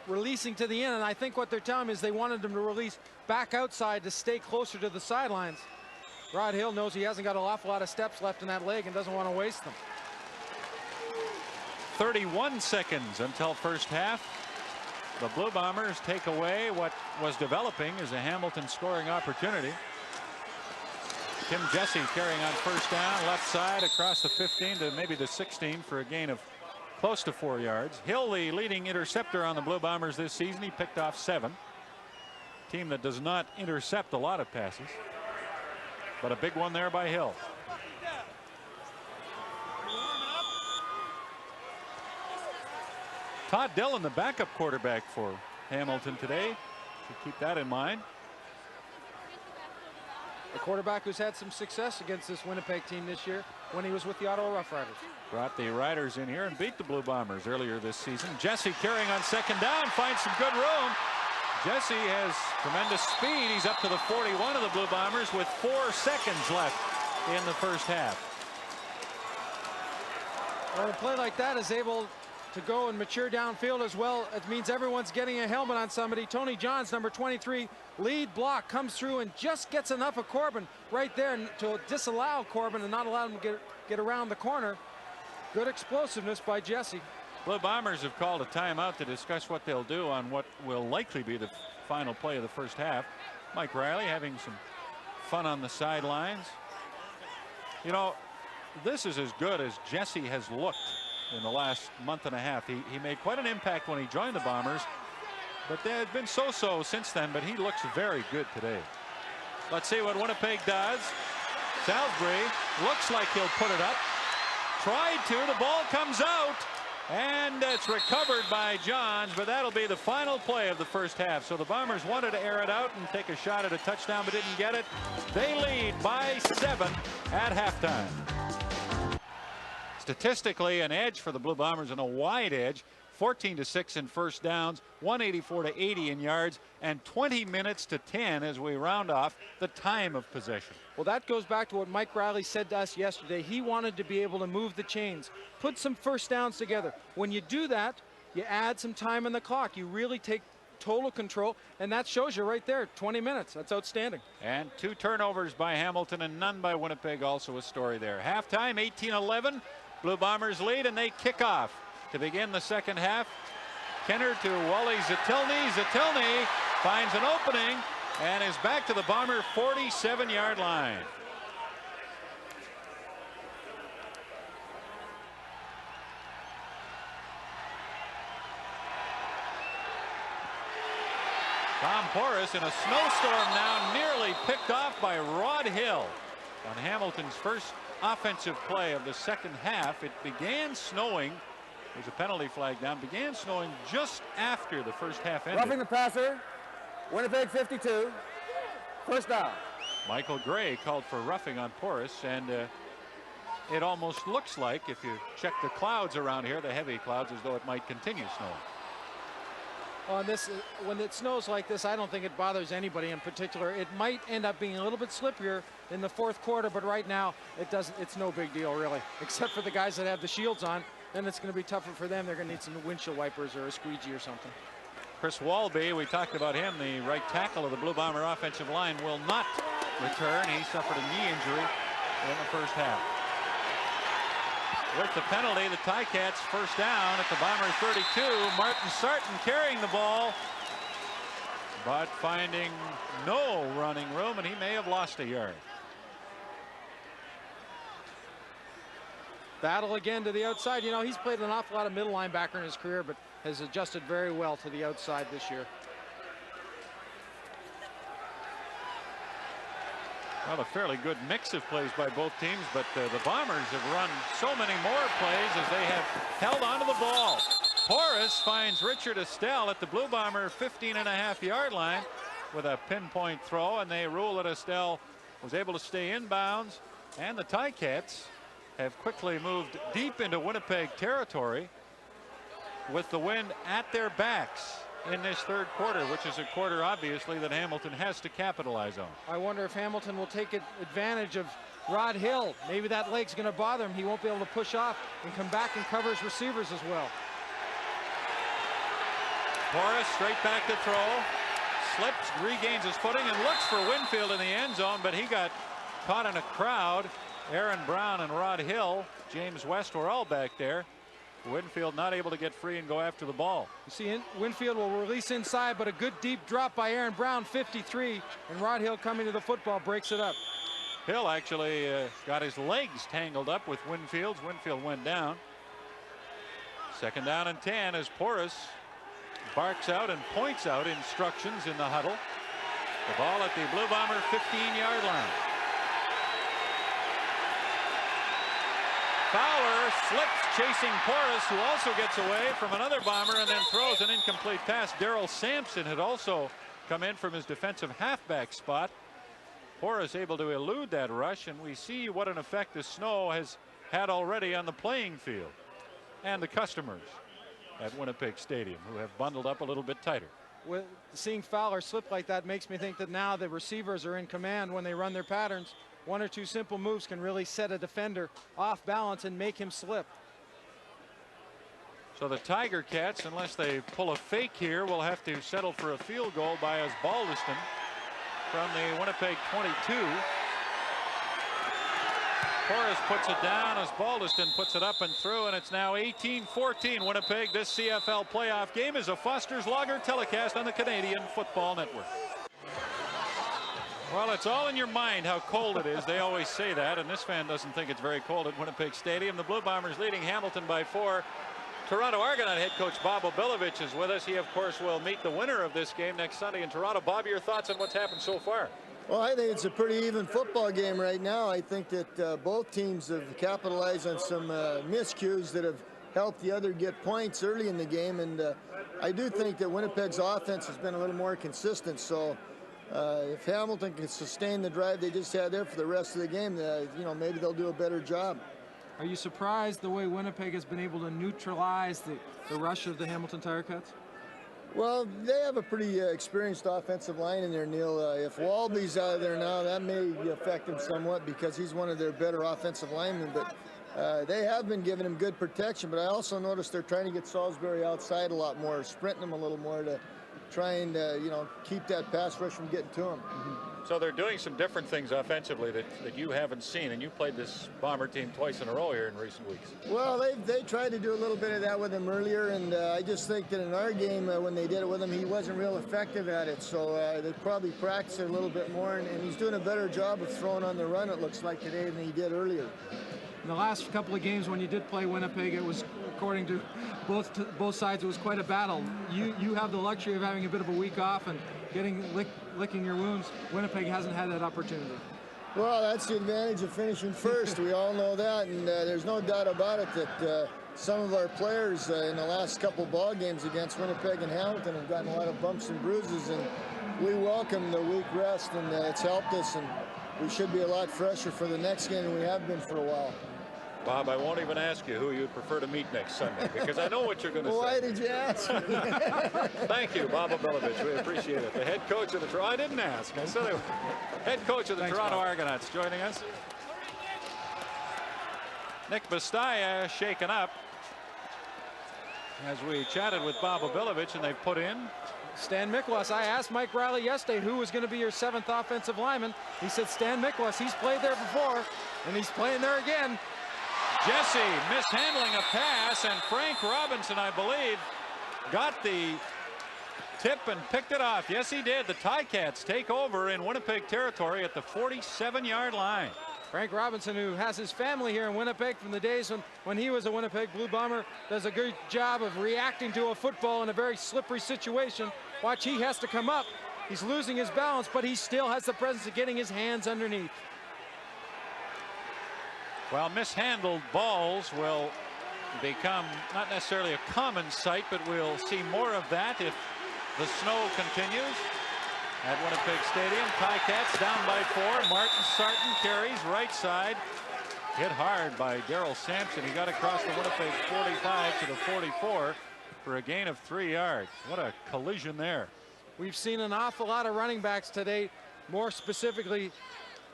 Speaker 2: releasing to the end, and I think what they're telling me is they wanted him to release back outside to stay closer to the sidelines. Rod Hill knows he hasn't got an awful lot of steps left in that leg and doesn't want to waste them.
Speaker 1: 31 seconds until first half. The Blue Bombers take away what was developing as a Hamilton scoring opportunity. Tim Jesse carrying on first down, left side across the 15 to maybe the 16 for a gain of close to 4 yards. Hill, the leading interceptor on the Blue Bombers this season. He picked off 7. Team that does not intercept a lot of passes, but a big one there by Hill. Todd Dillon, the backup quarterback for Hamilton today. So keep that in mind.
Speaker 2: A quarterback who's had some success against this Winnipeg team this year when he was with the Ottawa Rough Riders. Brought
Speaker 1: the Riders in here and beat the Blue Bombers earlier this season. Jesse carrying on 2nd down, finds some good room. Jesse has tremendous speed. He's up to the 41 of the Blue Bombers with 4 seconds left in the first half.
Speaker 2: Well, a play like that is able to go and mature downfield as well. It means everyone's getting a helmet on somebody. Tony Johns, number 23, lead block, comes through and just gets enough of Corbin right there to disallow Corbin and not allow him to get around the corner. Good explosiveness by Jesse.
Speaker 1: Blue Bombers have called a timeout to discuss what they'll do on what will likely be the final play of the first half. Mike Riley having some fun on the sidelines. You know, this is as good as Jesse has looked in the last month and a half. He made quite an impact when he joined the Bombers, but they had been so-so since then, but he looks very good today. Let's see what Winnipeg does. Salisbury looks like he'll put it up. Tried to, the ball comes out, and it's recovered by Johns, but that'll be the final play of the first half. So the Bombers wanted to air it out and take a shot at a touchdown, but didn't get it. They lead by 7 at halftime. Statistically, an edge for the Blue Bombers and a wide edge. 14-6 in first downs, 184-80 in yards, and 20 minutes to 10 as we round off the time of possession.
Speaker 2: Well, that goes back to what Mike Riley said to us yesterday. He wanted to be able to move the chains, put some first downs together. When you do that, you add some time on the clock. You really take total control, and that shows you right there, 20 minutes. That's outstanding.
Speaker 1: And 2 turnovers by Hamilton and none by Winnipeg, also a story there. Halftime, 18-11. Blue Bombers lead, and they kick off to begin the second half. Kenner to Wally Zatilny. Zatilny finds an opening and is back to the Bomber 47-yard line. Tom Porras in a snowstorm now, nearly picked off by Rod Hill on Hamilton's first offensive play of the second half. It began snowing. There's a penalty flag down. Began snowing just after the first half ended.
Speaker 3: Roughing the passer. Winnipeg 52. First down.
Speaker 1: Michael Gray called for roughing on Porras, and it almost looks like, if you check the clouds around here, the heavy clouds, as though it might continue snowing.
Speaker 2: On this, when it snows like this, I don't think it bothers anybody in particular. It might end up being a little bit slippier in the fourth quarter, but right now it doesn't. It's no big deal really, except for the guys that have the shields on. Then it's going to be tougher for them. They're going to need some windshield wipers or a squeegee or something.
Speaker 1: Chris Walby, we talked about him, the right tackle of the Blue Bomber offensive line, will not return. He suffered a knee injury in the first half. With the penalty, the Ticats first down at the Bomber 32. Martin Sarton carrying the ball, but finding no running room, and he may have lost a yard.
Speaker 2: Battle again to the outside. You know, he's played an awful lot of middle linebacker in his career, but has adjusted very well to the outside this year.
Speaker 1: Well, a fairly good mix of plays by both teams, but the Bombers have run so many more plays as they have held onto the ball. Porras finds Richard Estelle at the Blue Bomber 15.5-yard line with a pinpoint throw, and they rule that Estelle was able to stay inbounds, and the Ticats have quickly moved deep into Winnipeg territory with the wind at their backs in this third quarter, which is a quarter obviously that Hamilton has to capitalize on.
Speaker 2: I wonder if Hamilton will take advantage of Rod Hill. Maybe that leg's going to bother him. He won't be able to push off and come back and cover his receivers as well.
Speaker 1: Porras straight back to throw, slips, regains his footing, and looks for Winfield in the end zone, but he got caught in a crowd. Aaron Brown and Rod Hill, James West were all back there. Winfield not able to get free and go after the ball.
Speaker 2: You see, Winfield will release inside, but a good deep drop by Aaron Brown, 53, and Rod Hill coming to the football breaks it up.
Speaker 1: Hill actually got his legs tangled up with Winfield's. Winfield went down. Second down and 10 as Porras barks out and points out instructions in the huddle. The ball at the Blue Bomber 15-yard line. Fowler slips chasing Porras, who also gets away from another Bomber and then throws an incomplete pass. Daryl Sampson had also come in from his defensive halfback spot. Porras able to elude that rush, and we see what an effect the snow has had already on the playing field and the customers at Winnipeg Stadium, who have bundled up a little bit tighter.
Speaker 2: With seeing Fowler slip like that makes me think that now the receivers are in command when they run their patterns. One or two simple moves can really set a defender off balance and make him slip.
Speaker 1: So the Tiger Cats, unless they pull a fake here, will have to settle for a field goal by Osbaldiston from the Winnipeg 22. Porras puts it down. Osbaldiston puts it up and through, and it's now 18-14 Winnipeg. This CFL playoff game is a Foster's Lager telecast on the Canadian Football Network. Well, it's all in your mind how cold it is. They always say that, and this fan doesn't think it's very cold at Winnipeg Stadium. The Blue Bombers leading Hamilton by 4. Toronto Argonaut head coach Bob Obilovich is with us. He, of course, will meet the winner of this game next Sunday in Toronto. Bob, your thoughts on what's happened so far?
Speaker 6: Well, I think it's a pretty even football game right now. I think that both teams have capitalized on some miscues that have helped the other get points early in the game, and I do think that Winnipeg's offense has been a little more consistent. So if Hamilton can sustain the drive they just had there for the rest of the game, you know, maybe they'll do a better job.
Speaker 2: Are you surprised the way Winnipeg has been able to neutralize the rush of the Hamilton Tiger Cats?
Speaker 6: Well, they have a pretty experienced offensive line in there, Neil. If Walby's out of there now, that may affect him somewhat because he's one of their better offensive linemen. But they have been giving him good protection. But I also noticed they're trying to get Salisbury outside a lot more, sprinting him a little more to try and, you know, keep that pass rush from getting to him.
Speaker 1: So they're doing some different things offensively that you haven't seen, and you played this Bomber team twice in a row here in recent weeks.
Speaker 6: Well, they tried to do a little bit of that with him earlier, and I just think that in our game, when they did it with him, he wasn't real effective at it. So they probably practiced it a little bit more, and he's doing a better job of throwing on the run, it looks like, today than he did earlier.
Speaker 2: In the last couple of games when you did play Winnipeg, it was, according to both sides, it was quite a battle. You have the luxury of having a bit of a week off and licking your wounds. Winnipeg hasn't had that opportunity.
Speaker 6: Well, that's the advantage of finishing first. We all know that, and there's no doubt about it that some of our players in the last couple ball games against Winnipeg and Hamilton have gotten a lot of bumps and bruises, and we welcome the week rest, and it's helped us, and we should be a lot fresher for the next game than we have been for a while.
Speaker 1: Bob, I won't even ask you who you'd prefer to meet next Sunday, because I know what you're going to say.
Speaker 6: Why did you ask?
Speaker 1: Thank you, Bob Abilovich. We appreciate it. The head coach of the Toronto. I didn't ask. I said head coach of the Toronto Argonauts joining us. Nick Bastaya shaken up as we chatted with Bob Abilovich, and they've put in
Speaker 2: Stan Miklas. I asked Mike Riley yesterday who was going to be your 7th offensive lineman. He said Stan Miklas. He's played there before, and he's playing there again.
Speaker 1: Jesse mishandling a pass, and Frank Robinson, I believe, got the tip and picked it off. Yes, he did. The Ticats take over in Winnipeg territory at the 47-yard line.
Speaker 2: Frank Robinson, who has his family here in Winnipeg from the days when he was a Winnipeg Blue Bomber, does a good job of reacting to a football in a very slippery situation. Watch, he has to come up. He's losing his balance, but he still has the presence of getting his hands underneath.
Speaker 1: Well, mishandled balls will become not necessarily a common sight, but we'll see more of that if the snow continues at Winnipeg Stadium. Ticats down by 4. Martin Sarton carries right side. Hit hard by Daryl Sampson. He got across the Winnipeg 45 to the 44 for a gain of 3 yards. What a collision there.
Speaker 2: We've seen an awful lot of running backs today, more specifically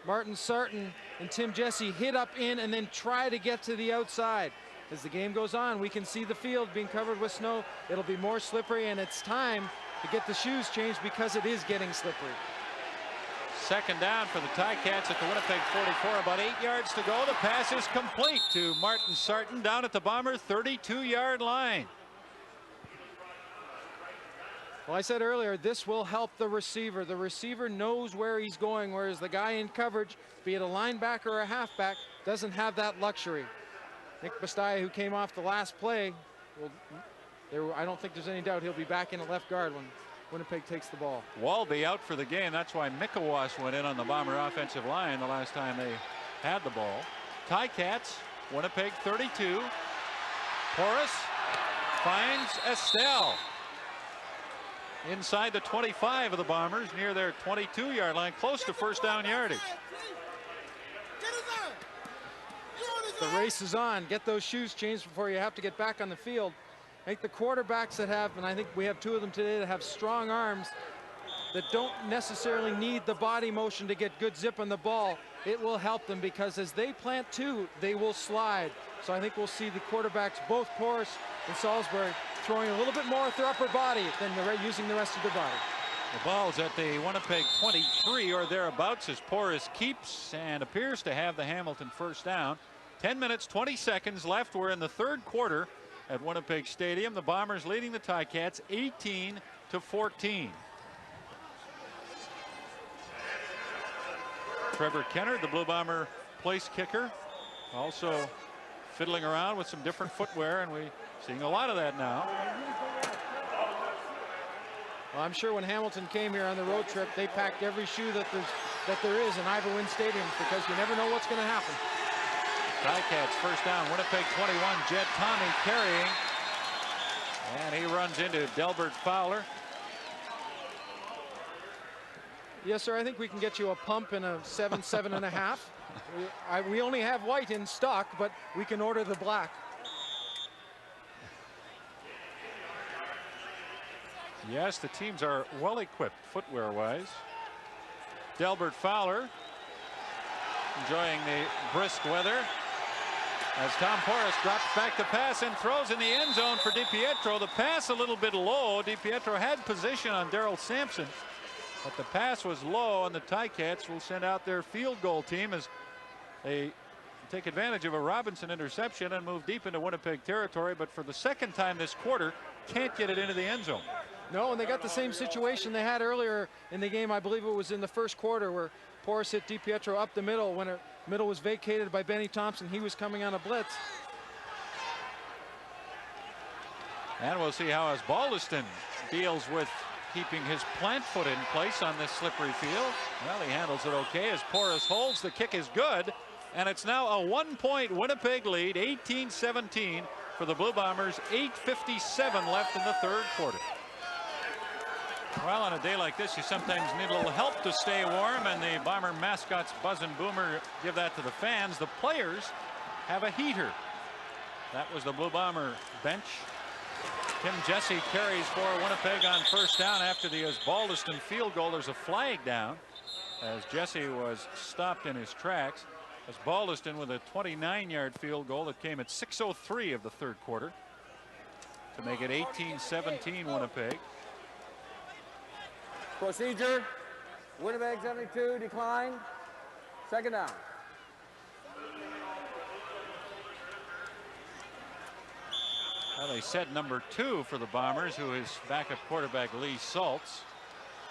Speaker 2: Martin Sarton and Tim Jesse hit up in and then try to get to the outside. As the game goes on, we can see the field being covered with snow. It'll be more slippery, and it's time to get the shoes changed because it is getting slippery.
Speaker 1: Second down for the Ticats at the Winnipeg 44. About 8 yards to go. The pass is complete to Martin Sarton down at the Bomber 32-yard line.
Speaker 2: Well, I said earlier, this will help the receiver. The receiver knows where he's going, whereas the guy in coverage, be it a linebacker or a halfback, doesn't have that luxury. Nick Bastaya, who came off the last play, I don't think there's any doubt he'll be back in at left guard when Winnipeg takes the ball.
Speaker 1: Walby out for the game. That's why Mikawas went in on the Bomber offensive line the last time they had the ball. Ticats, Winnipeg 32. Porras finds Estelle inside the 25 of the Bombers, near their 22-yard line, close to first down yardage.
Speaker 2: The race is on. Get those shoes changed before you have to get back on the field. I think the quarterbacks that have, and I think we have 2 of them today, that have strong arms that don't necessarily need the body motion to get good zip on the ball, it will help them, because as they plant 2, they will slide. So I think we'll see the quarterbacks, both Porras and Salisbury, throwing a little bit more with their upper body than using the rest of their body.
Speaker 1: The ball's at the Winnipeg 23 or thereabouts as Porras keeps and appears to have the Hamilton first down. 10 minutes, 20 seconds left. We're in the third quarter at Winnipeg Stadium. The Bombers leading the Ticats 18-14. Trevor Kennard, the Blue Bomber place kicker, also fiddling around with some different footwear, and we're seeing a lot of that now.
Speaker 2: Well, I'm sure when Hamilton came here on the road trip, they packed every shoe that there is in Ivor Wynne Stadium, because you never know what's going to happen.
Speaker 1: Ticats first down. Winnipeg 21. Jed Tommy carrying, and he runs into Delbert Fowler.
Speaker 2: Yes, sir. I think we can get you a pump in a 7.5. We only have white in stock, but we can order the black.
Speaker 1: Yes, the teams are well equipped footwear wise. Delbert Fowler enjoying the brisk weather as Tom Porras drops back to pass and throws in the end zone for DiPietro. The pass a little bit low. DiPietro had position on Daryl Sampson, But the pass was low, and the Ticats will send out their field goal team as they take advantage of a Robinson interception and move deep into Winnipeg territory. But for the second time this quarter, can't get it into the end zone.
Speaker 2: No, and they got the same situation they had earlier in the game. I believe it was in the first quarter where Porras hit DiPietro up the middle when the middle was vacated by Benny Thompson. He was coming on a blitz.
Speaker 1: And we'll see how Osbaldiston deals with keeping his plant foot in place on this slippery field. Well, he handles it okay as Porras holds. The kick is good, and it's now a 1-point Winnipeg lead, 18-17 for the Blue Bombers. 8:57 left in the third quarter. Well, on a day like this, you sometimes need a little help to stay warm, and the Bomber mascots Buzz and Boomer give that to the fans. The players have a heater. That was the Blue Bomber bench. Tim Jesse carries for Winnipeg on first down after the Osbaldiston field goal. There's a flag down as Jesse was stopped in his tracks. Osbaldiston with a 29-yard field goal that came at 6:03 of the third quarter to make it 18-17 Winnipeg.
Speaker 3: Procedure. Winnipeg 72, decline. Second down.
Speaker 1: Well, they said number 2 for the Bombers, who is backup quarterback Lee Saltz.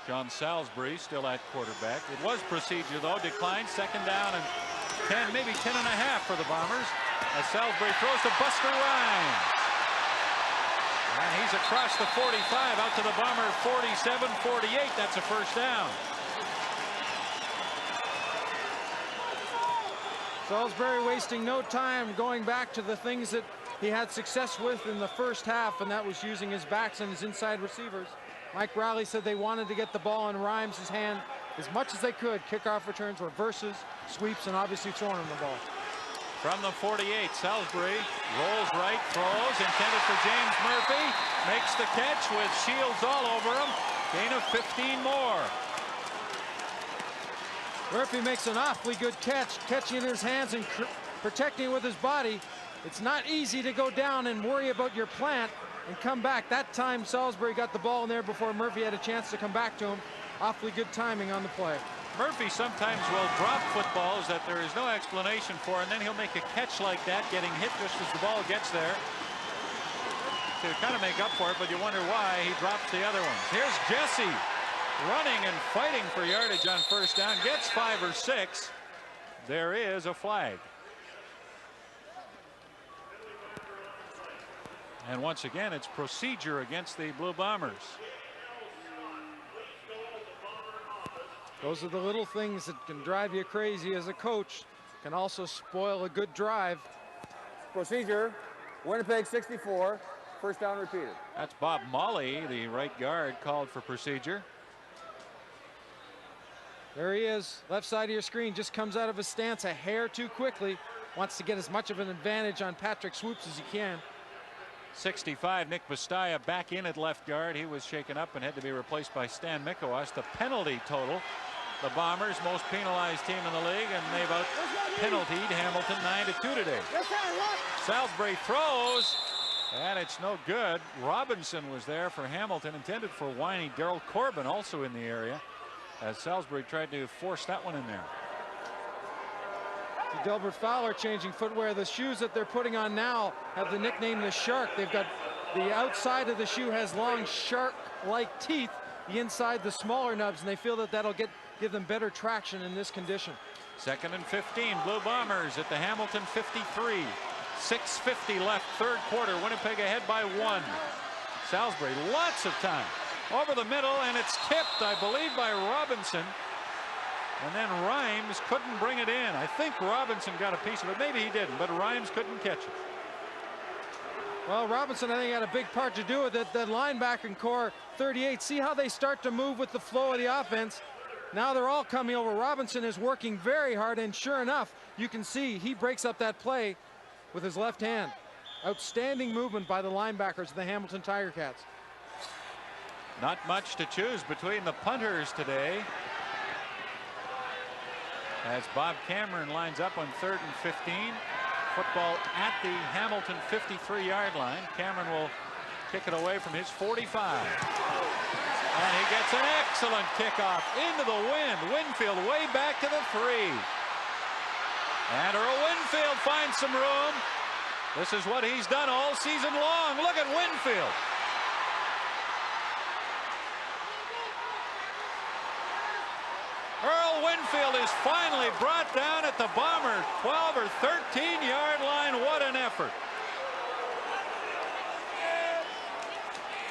Speaker 1: John Salisbury still at quarterback. It was procedure, though. Declined. Second down and 10, maybe 10 and a half for the Bombers as Salisbury throws to Buster Rhymes. And he's across the 45 out to the Bomber 47-48. That's a first down.
Speaker 2: Salisbury wasting no time going back to the things that he had success with in the first half, and that was using his backs and his inside receivers. Mike Riley said they wanted to get the ball in Rhymes' hand as much as they could. Kickoff returns, reverses, sweeps, and obviously throwing him the ball.
Speaker 1: From the 48, Salisbury rolls right, throws, intended for James Murphy. Makes the catch with Shields all over him. Gain of 15 more.
Speaker 2: Murphy makes an awfully good catch, catching it in his hands and protecting it with his body. It's not easy to go down and worry about your plant and come back. That time Salisbury got the ball in there before Murphy had a chance to come back to him. Awfully good timing on the play.
Speaker 1: Murphy sometimes will drop footballs that there is no explanation for, and then he'll make a catch like that, getting hit just as the ball gets there to kind of make up for it, but you wonder why he drops the other ones. Here's Jesse running and fighting for yardage on first down, gets 5 or 6. There is a flag. And once again, it's procedure against the Blue Bombers.
Speaker 2: Those are the little things that can drive you crazy as a coach. Can also spoil a good drive.
Speaker 3: Procedure. Winnipeg 64. First down repeated.
Speaker 1: That's Bob Molly, the right guard, called for procedure.
Speaker 2: There he is, left side of your screen, just comes out of his stance a hair too quickly. Wants to get as much of an advantage on Patrick Swoops as he can.
Speaker 1: 65, Nick Bastaya back in at left guard. He was shaken up and had to be replaced by Stan Mikowas. The penalty total, the Bombers most penalized team in the league, and they've out penaltied Hamilton 9-2 today. Salisbury throws, and it's no good. Robinson was there for Hamilton, intended for Winey. Darryl Corbin also in the area as Salisbury tried to force that one in there.
Speaker 2: Delbert Fowler changing footwear. The shoes that they're putting on now have the nickname the Shark. They've got the outside of the shoe has long shark-like teeth, the inside the smaller nubs, and they feel that that'll give them better traction in this condition.
Speaker 1: 2nd and 15, Blue Bombers at the Hamilton 53. 6:50 left, third quarter. Winnipeg ahead by 1. Salisbury, lots of time over the middle, and it's tipped, I believe, by Robinson. And then Rhymes couldn't bring it in. I think Robinson got a piece of it. Maybe he didn't, but Rhymes couldn't catch it.
Speaker 2: Well, Robinson, I think, had a big part to do with it. That linebacking core 38. See how they start to move with the flow of the offense. Now they're all coming over. Robinson is working very hard, and sure enough, you can see he breaks up that play with his left hand. Outstanding movement by the linebackers of the Hamilton Tiger Cats.
Speaker 1: Not much to choose between the punters today, as Bob Cameron lines up on 3rd and 15. Football at the Hamilton 53-yard line. Cameron will kick it away from his 45. And he gets an excellent kickoff into the wind. Winfield way back to the 3. And Earl Winfield finds some room. This is what he's done all season long. Look at Winfield. Earl Winfield is finally brought down at the Bomber 12 or 13-yard line. What an effort.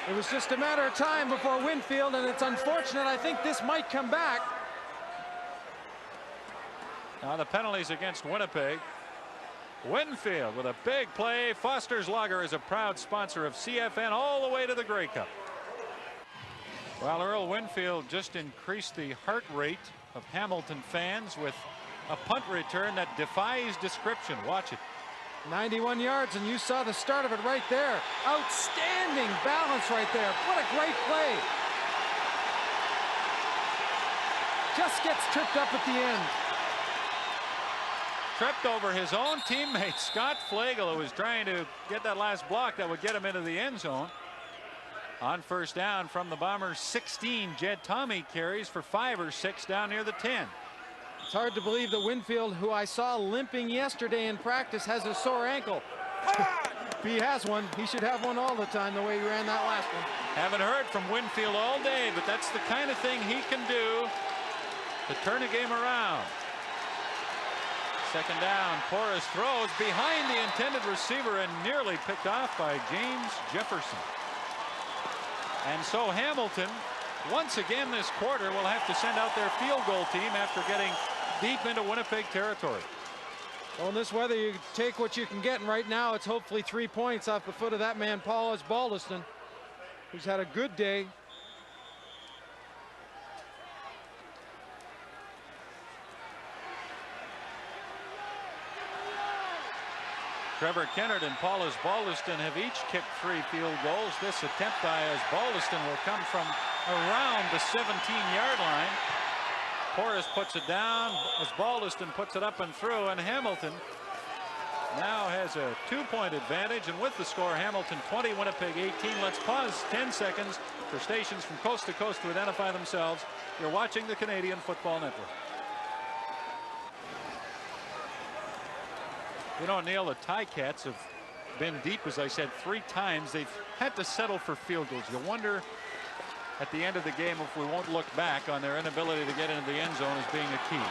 Speaker 2: It was just a matter of time before Winfield, and it's unfortunate. I think this might come back.
Speaker 1: Now the penalties against Winnipeg. Winfield with a big play. Foster's Lager is a proud sponsor of CFN all the way to the Grey Cup. Well, Earl Winfield just increased the heart rate of Hamilton fans with a punt return that defies description. Watch it.
Speaker 2: 91 yards, and you saw the start of it right there. Outstanding balance right there. What a great play. Just gets tripped up at the end.
Speaker 1: Tripped over his own teammate Scott Flagel, who was trying to get that last block that would get him into the end zone. On first down from the Bombers 16, Jed Tommy carries for 5 or 6 down near the 10.
Speaker 2: It's hard to believe that Winfield, who I saw limping yesterday in practice, has a sore ankle. If he has one, he should have one all the time, the way he ran that last one.
Speaker 1: Haven't heard from Winfield all day, but that's the kind of thing he can do to turn a game around. Second down, Porras throws behind the intended receiver and nearly picked off by James Jefferson. And so Hamilton, once again this quarter, will have to send out their field goal team after getting deep into Winnipeg territory.
Speaker 2: Well, in this weather, you take what you can get, and right now it's hopefully 3 points off the foot of that man, Paul Osbaldiston, who's had a good day.
Speaker 1: Trevor Kennard and Paul Osbaldiston have each kicked 3 field goals. This attempt by Osbaldiston will come from around the 17-yard line. Porras puts it down. Osbaldiston puts it up and through, and Hamilton now has a 2-point advantage. And with the score, Hamilton 20, Winnipeg 18. Let's pause 10 seconds for stations from coast to coast to identify themselves. You're watching the Canadian Football Network. You know, Neil, the Ticats have been deep, as I said, 3 times. They've had to settle for field goals. You wonder at the end of the game if we won't look back on their inability to get into the end zone as being a key.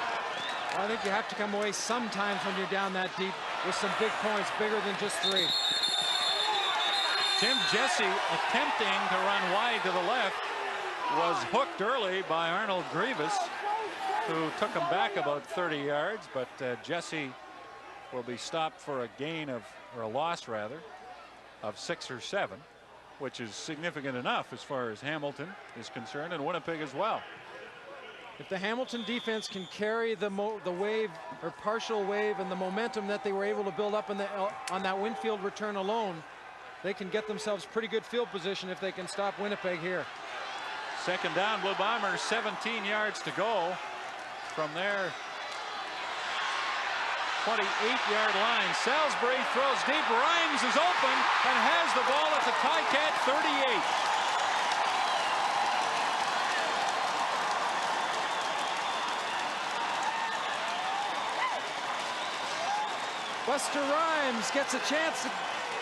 Speaker 2: I think you have to come away sometimes when you're down that deep with some big points, bigger than just 3.
Speaker 1: Tim Jesse attempting to run wide to the left was hooked early by Arnold Grievous, who took him back about 30 yards, but Jesse will be stopped for a gain of, or a loss rather, of 6 or 7, which is significant enough as far as Hamilton is concerned, and Winnipeg as well.
Speaker 2: If the Hamilton defense can carry the wave or partial wave and the momentum that they were able to build up on that Winfield return alone, they can get themselves pretty good field position if they can stop Winnipeg here.
Speaker 1: Second down, Blue Bombers, 17 yards to go from their 28-yard line. Salisbury throws deep. Rhymes is open and has the ball at the Ticat 38.
Speaker 2: Buster Rhymes gets a chance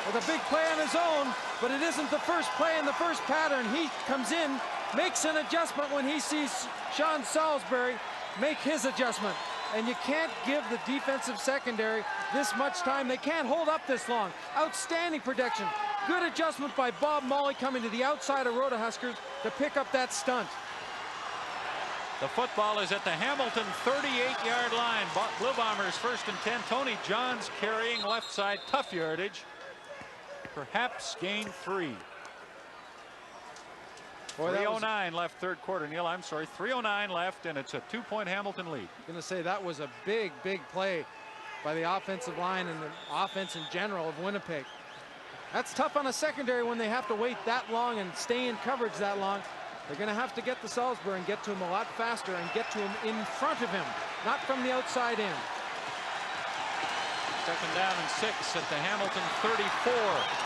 Speaker 2: with a big play on his own, but it isn't the first play in the first pattern. He comes in, makes an adjustment when he sees Sean Salisbury make his adjustment. And you can't give the defensive secondary this much time. They can't hold up this long. Outstanding protection. Good adjustment by Bob Molly coming to the outside of Rotohuskers to pick up that stunt.
Speaker 1: The football is at the Hamilton 38-yard line. Blue Bombers 1st and 10. Tony Johns carrying left side, tough yardage. Perhaps gain 3. 3:09 left third quarter. Neil, I'm sorry, 3:09 left, and it's a 2-point Hamilton lead.
Speaker 2: I'm gonna say that was a big play by the offensive line and the offense in general of Winnipeg. That's tough on a secondary when they have to wait that long and stay in coverage that long. They're gonna have to get to Salisbury and get to him a lot faster and get to him in front of him, not from the outside in.
Speaker 1: Second down and 6 at the Hamilton 34.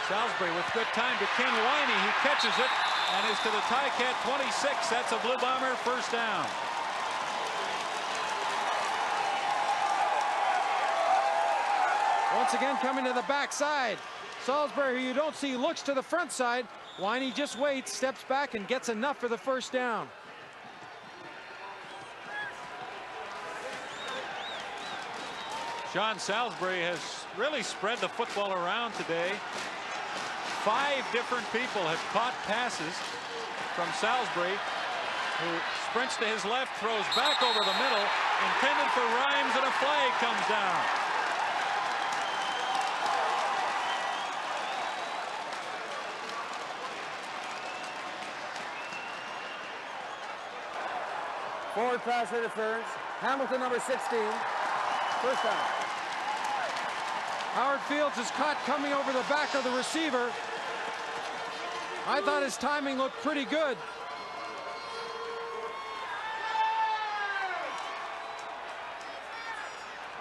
Speaker 1: Salisbury with good time to Ken Winey. He catches it and is to the Ticat 26. That's a Blue Bomber first down.
Speaker 2: Once again coming to the backside. Salisbury, who you don't see, looks to the front side. Winey just waits, steps back, and gets enough for the first down.
Speaker 1: Sean Salisbury has really spread the football around today. 5 different people have caught passes from Salisbury, who sprints to his left, throws back over the middle, intended for Rhymes, and a flag comes down.
Speaker 3: Forward pass interference. Hamilton, number 16. First down.
Speaker 2: Howard Fields is caught coming over the back of the receiver. I thought his timing looked pretty good.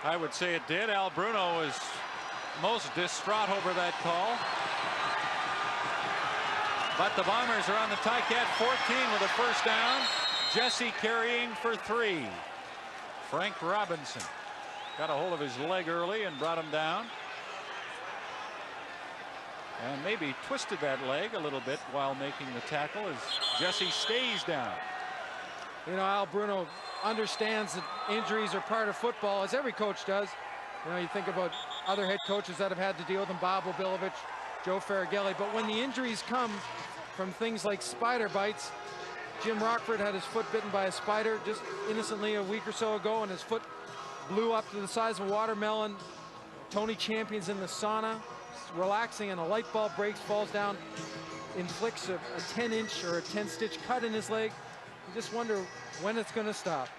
Speaker 1: I would say it did. Al Bruno was most distraught over that call. But the Bombers are on the Ticat 14 with a first down. Jesse carrying for 3. Frank Robinson got a hold of his leg early and brought him down. And maybe twisted that leg a little bit while making the tackle as Jesse stays down.
Speaker 2: You know, Al Bruno understands that injuries are part of football, as every coach does. You know, you think about other head coaches that have had to deal with them, Bob Obilovich, Joe Faragelli. But when the injuries come from things like spider bites, Jim Rockford had his foot bitten by a spider just innocently a week or so ago, and his foot blew up to the size of a watermelon. Tony Champion's in the sauna, relaxing, and a light bulb breaks, falls down, inflicts a 10-inch or a 10-stitch cut in his leg. You just wonder when it's going to stop.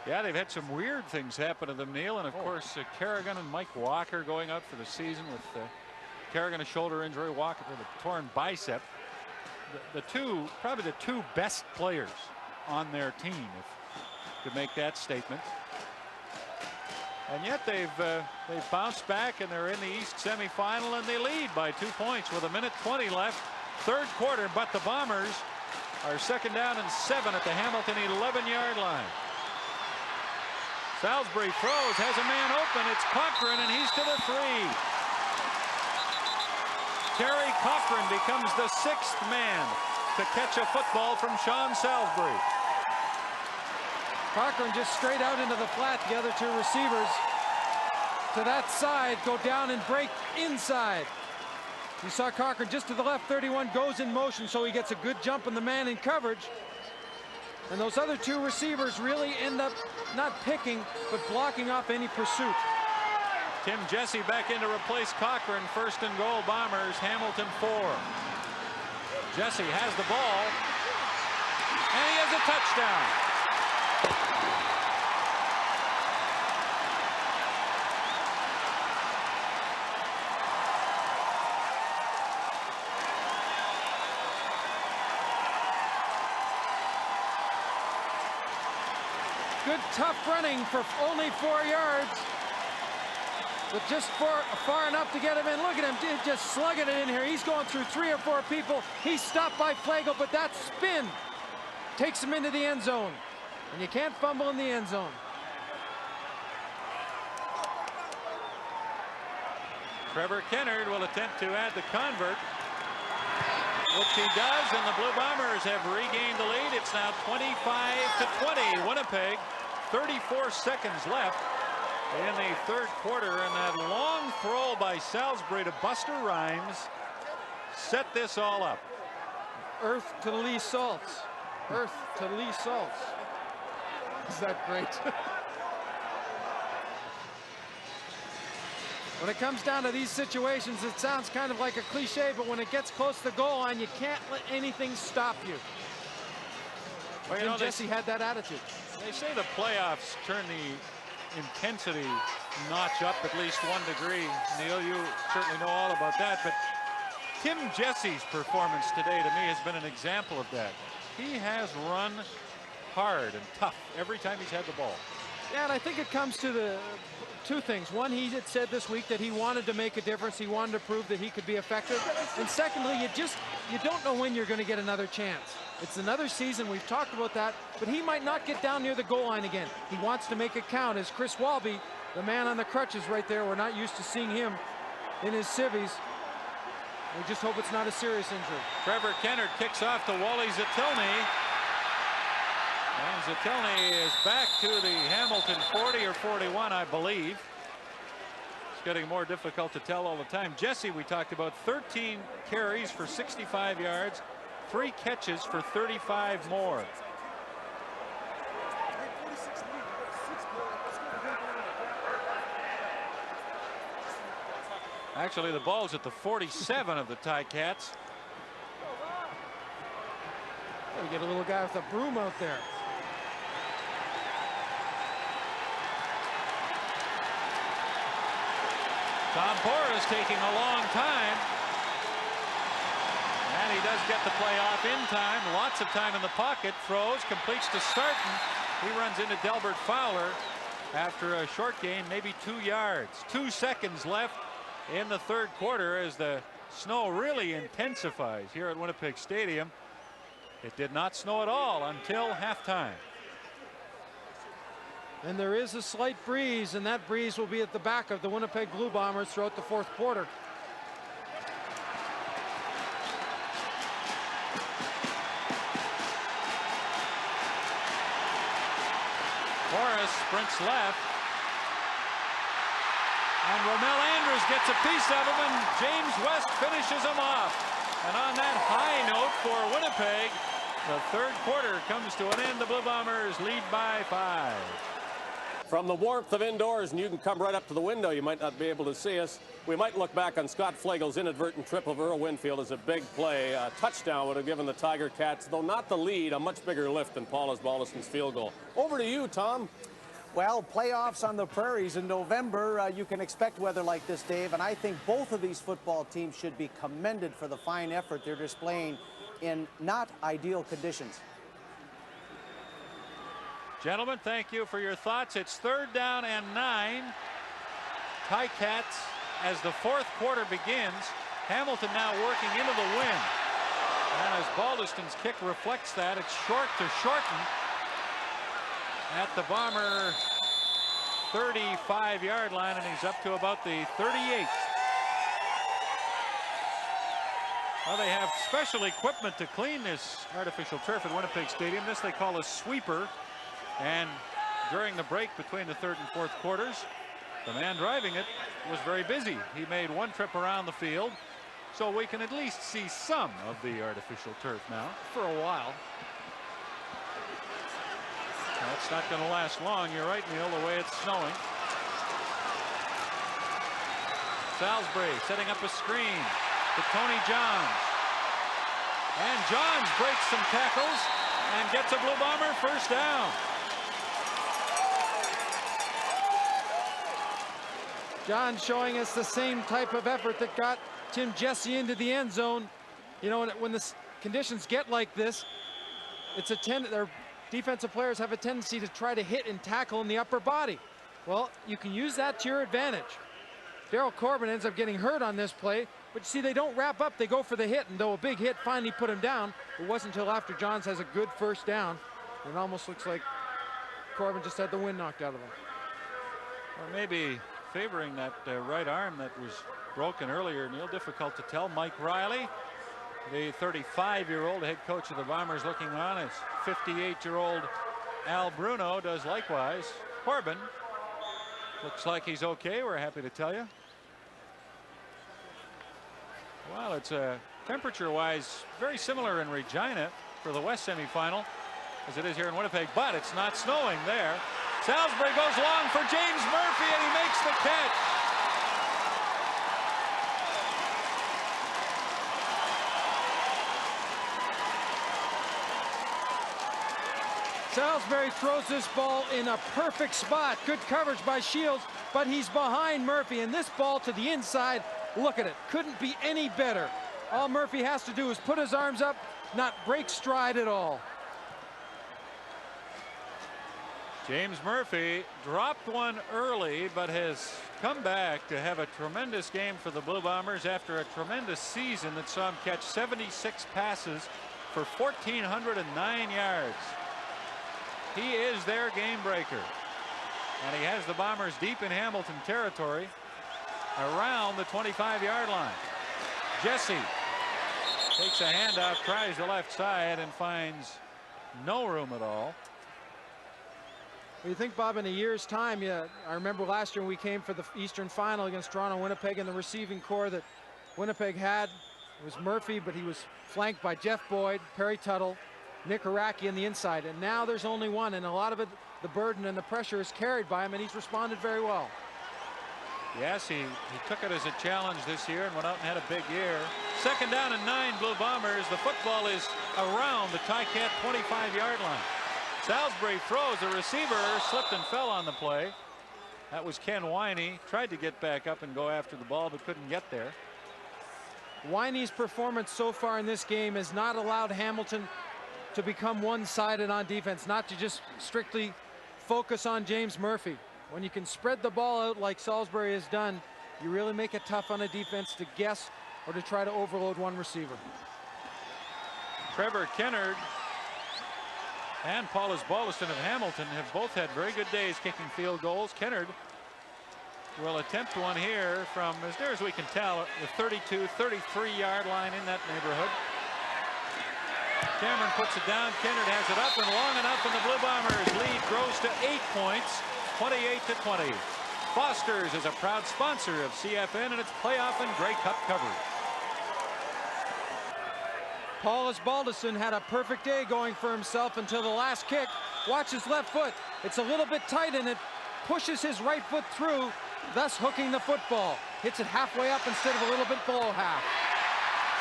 Speaker 1: Yeah, they've had some weird things happen to them, Neil, and of course Kerrigan and Mike Walker going out for the season with Kerrigan a shoulder injury, Walker with a torn bicep. Probably the two best players on their team, if you could make that statement. And yet they've bounced back, and they're in the East semifinal, and they lead by 2 points with 1:20 left, third quarter. But the Bombers are second down and 7 at the Hamilton 11-yard line. Salisbury throws, has a man open. It's Cochran, and he's to the 3. Terry Cochran becomes the 6th man to catch a football from Sean Salisbury.
Speaker 2: Cochran just straight out into the flat. The other 2 receivers to that side go down and break inside. You saw Cochran just to the left, 31, goes in motion, so he gets a good jump on the man in coverage. And those other 2 receivers really end up not picking, but blocking off any pursuit.
Speaker 1: Tim Jesse back in to replace Cochran. First and goal, Bombers, Hamilton 4. Jesse has the ball, and he has a touchdown.
Speaker 2: Good tough running for only 4 yards. But just far enough to get him in. Look at him just slugging it in here. He's going through 3 or 4 people. He's stopped by Flago, but that spin takes him into the end zone. And you can't fumble in the end zone.
Speaker 1: Trevor Kennard will attempt to add the convert, which he does, and the Blue Bombers have regained the lead. It's now 25-20. Winnipeg, 34 seconds left in the third quarter, and that long throw by Salisbury to Buster Rhymes set this all up.
Speaker 2: Earth to Lee Saltz. Earth to Lee Saltz. Is that great? When it comes down to these situations, it sounds kind of like a cliche, but when it gets close to the goal line, you can't let anything stop you. Well, you know, Jesse had that attitude.
Speaker 1: They say the playoffs turn the intensity notch up at least 1 degree. Neil, you certainly know all about that, but Tim Jesse's performance today to me has been an example of that. He has run hard and tough every time he's had the ball.
Speaker 2: Yeah, and I think it comes to the two things. One, he had said this week that he wanted to make a difference. He wanted to prove that he could be effective. And secondly, you don't know when you're going to get another chance. It's another season. We've talked about that, but he might not get down near the goal line again. He wants to make it count. As Chris Walby, the man on the crutches right there, we're not used to seeing him in his civvies. We just hope it's not a serious injury.
Speaker 1: Trevor Kennard kicks off to Wally Zatilny. And Zatilny is back to the Hamilton 40 or 41, I believe. It's getting more difficult to tell all the time. Jesse, we talked about 13 carries for 65 yards, 3 catches for 35 more. Actually, the ball's at the 47 of the Ticats.
Speaker 2: We get a little guy with a broom out there.
Speaker 1: Tom Porras taking a long time. And he does get the play off in time. Lots of time in the pocket. Throws, completes to Sarton. He runs into Delbert Fowler after a short gain, maybe 2 yards. 2 seconds left in the third quarter as the snow really intensifies here at Winnipeg Stadium. It did not snow at all until halftime.
Speaker 2: And there is a slight breeze, and that breeze will be at the back of the Winnipeg Blue Bombers throughout the fourth quarter.
Speaker 1: Morris sprints left. And Romel Andrews gets a piece of him, and James West finishes him off. And on that high note for Winnipeg, the third quarter comes to an end. The Blue Bombers lead by 5.
Speaker 4: From the warmth of indoors, and you can come right up to the window, you might not be able to see us. We might look back on Scott Flagel's inadvertent trip of Earl Winfield as a big play. A touchdown would have given the Tiger Cats, though not the lead, a much bigger lift than Paul Osbaldiston's field goal. Over to you, Tom.
Speaker 5: Well, playoffs on the prairies in November, you can expect weather like this, Dave, and I think both of these football teams should be commended for the fine effort they're displaying in not ideal conditions.
Speaker 1: Gentlemen, thank you for your thoughts. It's 3rd down and 9. Ticats as the fourth quarter begins. Hamilton now working into the wind. And as Baldiston's kick reflects that, it's short to shorten at the Bomber 35-yard line, and he's up to about the 38. Well, they have special equipment to clean this artificial turf at Winnipeg Stadium. This they call a sweeper. And during the break between the third and fourth quarters, the man driving it was very busy. He made 1 trip around the field, so we can at least see some of the artificial turf now.
Speaker 2: For a while.
Speaker 1: That's not going to last long. You're right, Neil, the way it's snowing. Salisbury setting up a screen to Tony Johns. And Johns breaks some tackles and gets a Blue Bomber first down.
Speaker 2: John showing us the same type of effort that got Tim Jesse into the end zone. You know, when the conditions get like this, it's their defensive players have a tendency to try to hit and tackle in the upper body. Well, you can use that to your advantage. Daryl Corbin ends up getting hurt on this play, but you see, they don't wrap up, they go for the hit, and though a big hit finally put him down, it wasn't until after Johns has a good first down. It almost looks like Corbin just had the wind knocked out of him.
Speaker 1: Or maybe favoring that right arm that was broken earlier, Neil. Difficult to tell. Mike Riley, the 35-year-old head coach of the Bombers, looking on as 58-year-old Al Bruno does likewise. Corbin looks like he's okay. We're happy to tell you. Well, it's temperature-wise very similar in Regina for the West semifinal as it is here in Winnipeg, but it's not snowing there. Salisbury goes long for James Murphy, and he makes the catch.
Speaker 2: Salisbury throws this ball in a perfect spot. Good coverage by Shields, but he's behind Murphy, and this ball to the inside, look at it, couldn't be any better. All Murphy has to do is put his arms up, not break stride at all.
Speaker 1: James Murphy dropped one early, but has come back to have a tremendous game for the Blue Bombers after a tremendous season that saw him catch 76 passes for 1,409 yards. He is their game breaker. And he has the Bombers deep in Hamilton territory around the 25-yard line. Jesse takes a handoff, tries the left side, and finds no room at all.
Speaker 2: Well, you think, Bob, in a year's time, I remember last year when we came for the Eastern Final against Toronto Winnipeg, and the receiving core that Winnipeg had was Murphy, but he was flanked by Jeff Boyd, Perry Tuttle, Nick Araki on the inside, and now there's only one, and a lot of it, the burden and the pressure is carried by him, and he's responded very well.
Speaker 1: Yes, he took it as a challenge this year and went out and had a big year. 2nd down and 9, Blue Bombers. The football is around the Ticat 25-yard line. Salisbury throws. The receiver slipped and fell on the play. That was Ken Winey. Tried to get back up and go after the ball, but couldn't get there.
Speaker 2: Winey's performance so far in this game has not allowed Hamilton to become one-sided on defense, not to just strictly focus on James Murphy. When you can spread the ball out like Salisbury has done, you really make it tough on a defense to guess or to try to overload one receiver.
Speaker 1: Trevor Kennard and Paulus Balderson of Hamilton have both had very good days kicking field goals. Kennard will attempt one here from, as near as we can tell, the 32, 33-yard line, in that neighborhood. Cameron puts it down. Kennard has it up and long enough, and the Blue Bombers lead grows to 8 points, 28-20. Foster's is a proud sponsor of CFN and its playoff and Grey Cup coverage.
Speaker 2: Paulus Balderson had a perfect day going for himself until the last kick. Watch his left foot. It's a little bit tight, and it pushes his right foot through, thus hooking the football. Hits it halfway up instead of a little bit below half.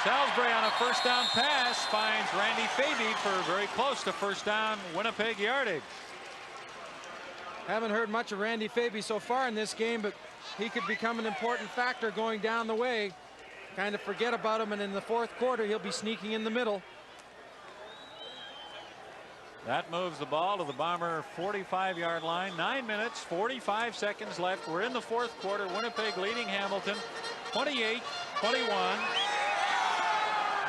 Speaker 1: Salisbury on a 1st down pass finds Randy Faby for very close to 1st down Winnipeg yardage.
Speaker 2: Haven't heard much of Randy Faby so far in this game, but he could become an important factor going down the way. Kind of forget about him, and in the 4th quarter he'll be sneaking in the middle.
Speaker 1: That moves the ball to the Bomber 45-yard line. 9 minutes, 45 seconds left. We're in the 4th quarter. Winnipeg leading Hamilton 28-21.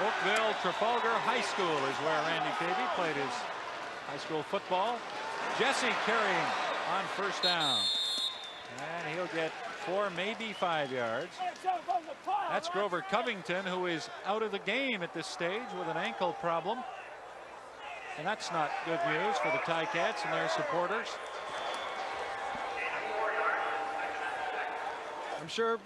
Speaker 1: Oakville Trafalgar High School is where Randy Faby played his high school football. Jesse carrying on 1st down, and he'll get 4, maybe 5 yards. That's Grover Covington, who is out of the game at this stage with an ankle problem, and that's not good news for the Ticats and their supporters.
Speaker 2: I'm sure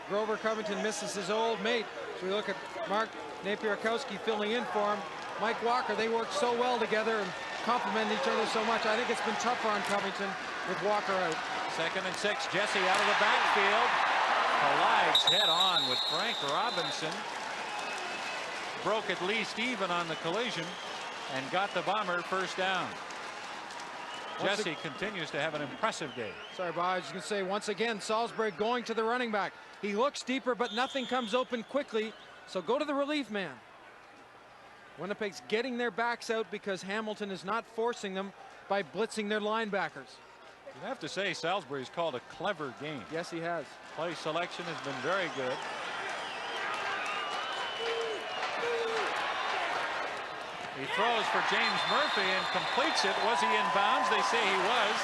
Speaker 2: Grover Covington misses his old mate. So we look at Mark Napierkowski filling in for him. Mike Walker, they work so well together and complement each other so much. I think it's been tougher on Covington with Walker out.
Speaker 1: 2nd and 6. Jesse out of the backfield. Collides head on with Frank Robinson. Broke at least even on the collision and got the Bomber 1st down. Jesse continues to have an impressive game.
Speaker 2: Sorry, Bob, I was going to say, once again, Salisbury going to the running back. He looks deeper, but nothing comes open quickly, so go to the relief man. Winnipeg's getting their backs out because Hamilton is not forcing them by blitzing their linebackers.
Speaker 1: You have to say Salisbury's called a clever game.
Speaker 2: Yes, he has.
Speaker 1: Play selection has been very good. He throws for James Murphy and completes it. Was he in bounds? They say he was.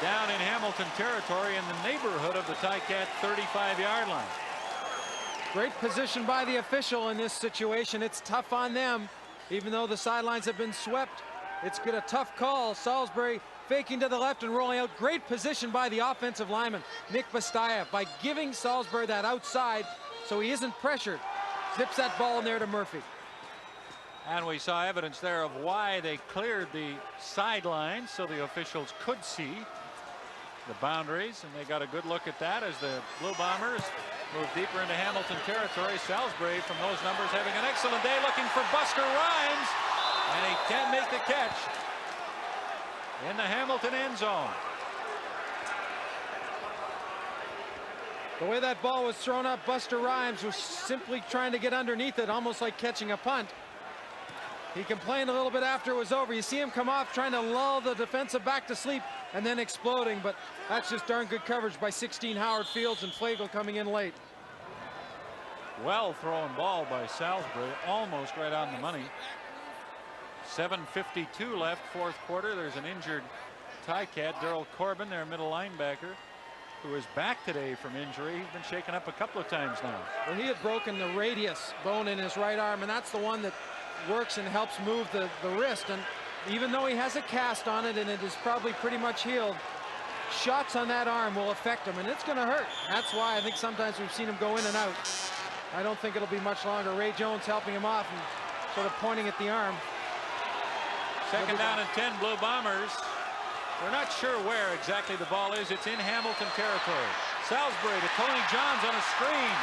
Speaker 1: Down in Hamilton territory in the neighborhood of the Ticat 35-yard line.
Speaker 2: Great position by the official in this situation. It's tough on them. Even though the sidelines have been swept, it's been a tough call. Salisbury faking to the left and rolling out. Great position by the offensive lineman, Nick Bastayev, by giving Salisbury that outside so he isn't pressured. Zips that ball in there to Murphy.
Speaker 1: And we saw evidence there of why they cleared the sidelines so the officials could see the boundaries, and they got a good look at that as the Blue Bombers move deeper into Hamilton territory. Salisbury from those numbers having an excellent day, looking for Buster Rhymes, and he can't make the catch in the Hamilton end zone.
Speaker 2: The way that ball was thrown up, Buster Rhymes was simply trying to get underneath it, almost like catching a punt. He complained a little bit after it was over. You see him come off trying to lull the defensive back to sleep and then exploding, but that's just darn good coverage by 16 Howard Fields, and Flagel coming in late.
Speaker 1: Well thrown ball by Salisbury, almost right on the money. 7:52 left, fourth quarter. There's an injured Ticat, Daryl Corbin, their middle linebacker, who is back today from injury. He's been shaken up a couple of times now.
Speaker 2: Well, he had broken the radius bone in his right arm, and that's the one that works and helps move the wrist. And even though he has a cast on it and it is probably pretty much healed, shots on that arm will affect him, and it's going to hurt. That's why I think sometimes we've seen him go in and out. I don't think it'll be much longer. Ray Jones helping him off and sort of pointing at the arm.
Speaker 1: Second down and 10, Blue Bombers. We're not sure where exactly the ball is. It's in Hamilton territory. Salisbury to Tony Johns on a screen.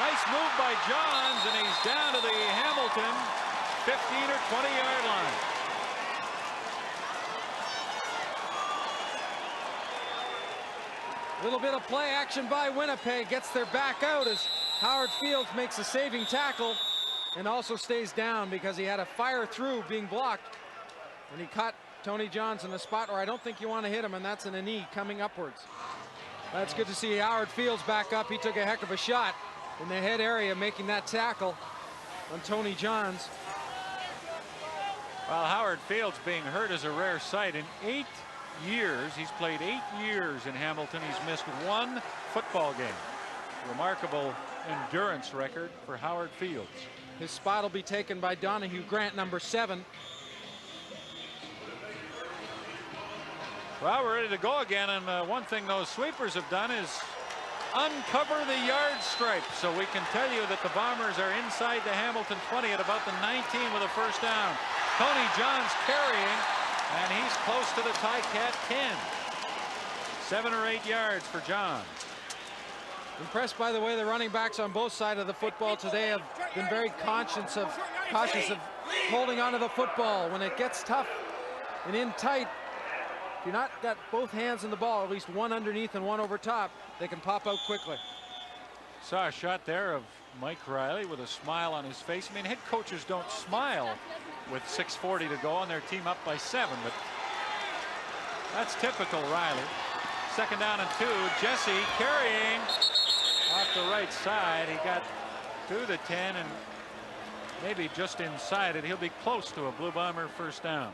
Speaker 1: Nice move by Johns, and he's down to the Hamilton 15 or 20-yard line.
Speaker 2: A little bit of play action by Winnipeg. Gets their back out as Howard Fields makes a saving tackle and also stays down because he had a fire through being blocked. And he caught Tony Johns in the spot where I don't think you want to hit him, and that's in a knee coming upwards. That's good to see Howard Fields back up. He took a heck of a shot in the head area, making that tackle on Tony Johns.
Speaker 1: Well, Howard Fields being hurt is a rare sight. In 8 years, he's played 8 years in Hamilton. He's missed 1 football game. Remarkable endurance record for Howard Fields.
Speaker 2: His spot will be taken by Donahue Grant, number 7.
Speaker 1: Well, we're ready to go again, and one thing those sweepers have done is uncover the yard stripe, so we can tell you that the Bombers are inside the Hamilton 20 at about the 19 with a first down. Tony Johns carrying, and he's close to the Ticat 10. 7 or 8 yards for Johns.
Speaker 2: Impressed by the way the running backs on both sides of the football today have been very cautious of holding onto the football when it gets tough and in tight. If you're not got both hands in the ball, at least one underneath and one over top, they can pop out quickly.
Speaker 1: Saw a shot there of Mike Riley with a smile on his face. I mean, head coaches don't smile with 6:40 to go and their team up by 7, but that's typical Riley. Second down and 2. Jesse carrying off the right side. He got to the 10 and maybe just inside it. He'll be close to a Blue Bomber first down.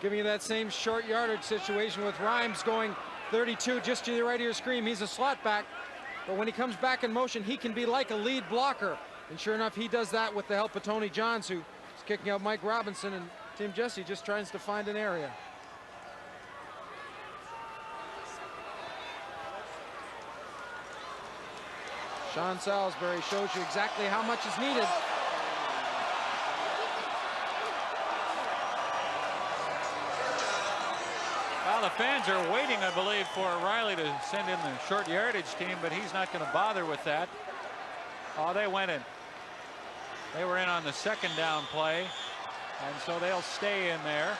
Speaker 2: Giving you that same short yardage situation with Rhymes going 32 just to the right of your screen. He's a slot back, but when he comes back in motion, he can be like a lead blocker. And sure enough, he does that with the help of Tony Johns, who is kicking out Mike Robinson, and Tim Jesse just tries to find an area. Sean Salisbury shows you exactly how much is needed.
Speaker 1: Well, the fans are waiting, I believe, for Riley to send in the short yardage team, but he's not going to bother with that. Oh, they went in. They were in on the second down play, and so they'll stay in there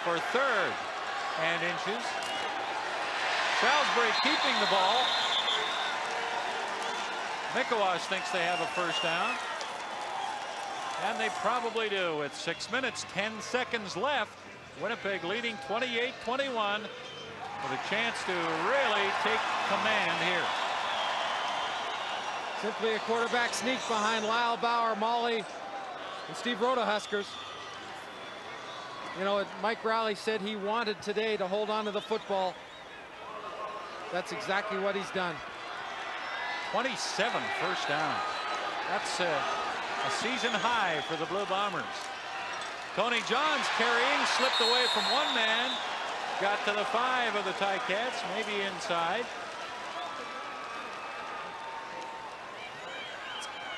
Speaker 1: for 3rd and inches. Salisbury keeping the ball. Mikowas thinks they have a first down, and they probably do with 6 minutes, 10 seconds left. Winnipeg leading 28-21 with a chance to really take command here.
Speaker 2: Simply a quarterback sneak behind Lyle Bauer, Molly, and Steve Rodehuskers. You know, Mike Riley said he wanted today to hold on to the football. That's exactly what he's done.
Speaker 1: 27 first down. That's a season high for the Blue Bombers. Tony Johns carrying, slipped away from one man, got to the 5 of the Ticats, maybe inside.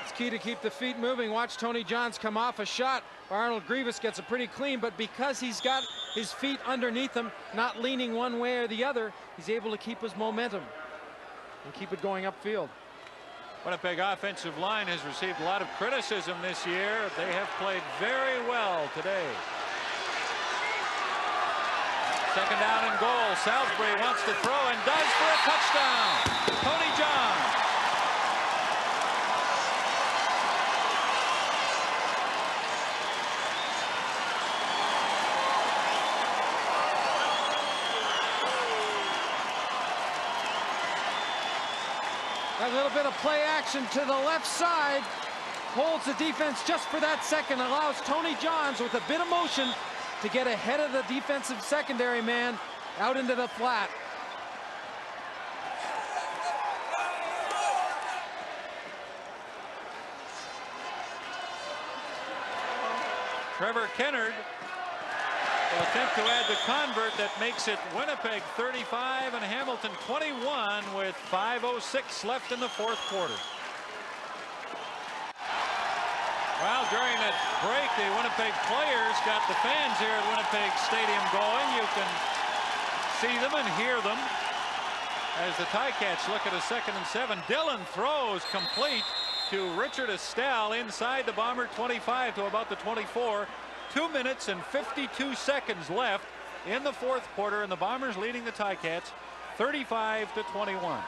Speaker 2: It's key to keep the feet moving. Watch Tony Johns come off a shot. Arnold Grievous gets it pretty clean, but because he's got his feet underneath him, not leaning one way or the other, he's able to keep his momentum and keep it going upfield.
Speaker 1: Winnipeg offensive line has received a lot of criticism this year. They have played very well today. Second down and goal. Salisbury wants to throw and does for a touchdown. Tony Johns.
Speaker 2: A little bit of play action to the left side. Holds the defense just for that second. Allows Tony Johns with a bit of motion to get ahead of the defensive secondary man out into the flat.
Speaker 1: Trevor Kennard will attempt to add the convert that makes it Winnipeg 35 and Hamilton 21 with 5:06 left in the fourth quarter. Well, during that break, the Winnipeg players got the fans here at Winnipeg Stadium going. You can see them and hear them as the Ticats look at a 2nd and 7. Dillon throws complete to Richard Estelle inside the Bomber 25 to about the 24. 2 minutes and 52 seconds left in the fourth quarter, and the Bombers leading the Ticats 35-21.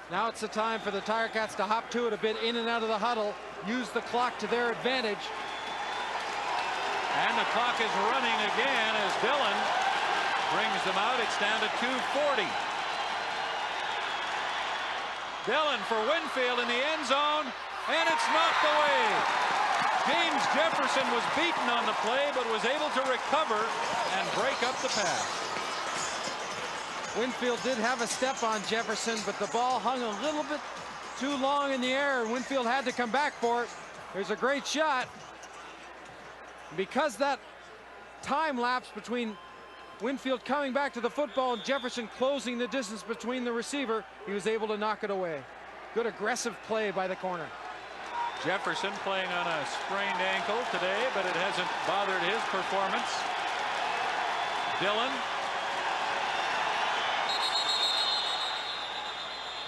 Speaker 2: Now it's the time for the Ticats to hop to it a bit in and out of the huddle, use the clock to their advantage.
Speaker 1: And the clock is running again as Dillon brings them out. It's down to 2:40. Dillon for Winfield in the end zone, and it's knocked away. James Jefferson was beaten on the play, but was able to recover and break up the pass.
Speaker 2: Winfield did have a step on Jefferson, but the ball hung a little bit too long in the air, and Winfield had to come back for it. There's a great shot. Because that time lapse between Winfield coming back to the football and Jefferson closing the distance between the receiver, he was able to knock it away. Good aggressive play by the corner.
Speaker 1: Jefferson playing on a sprained ankle today, but it hasn't bothered his performance. Dillon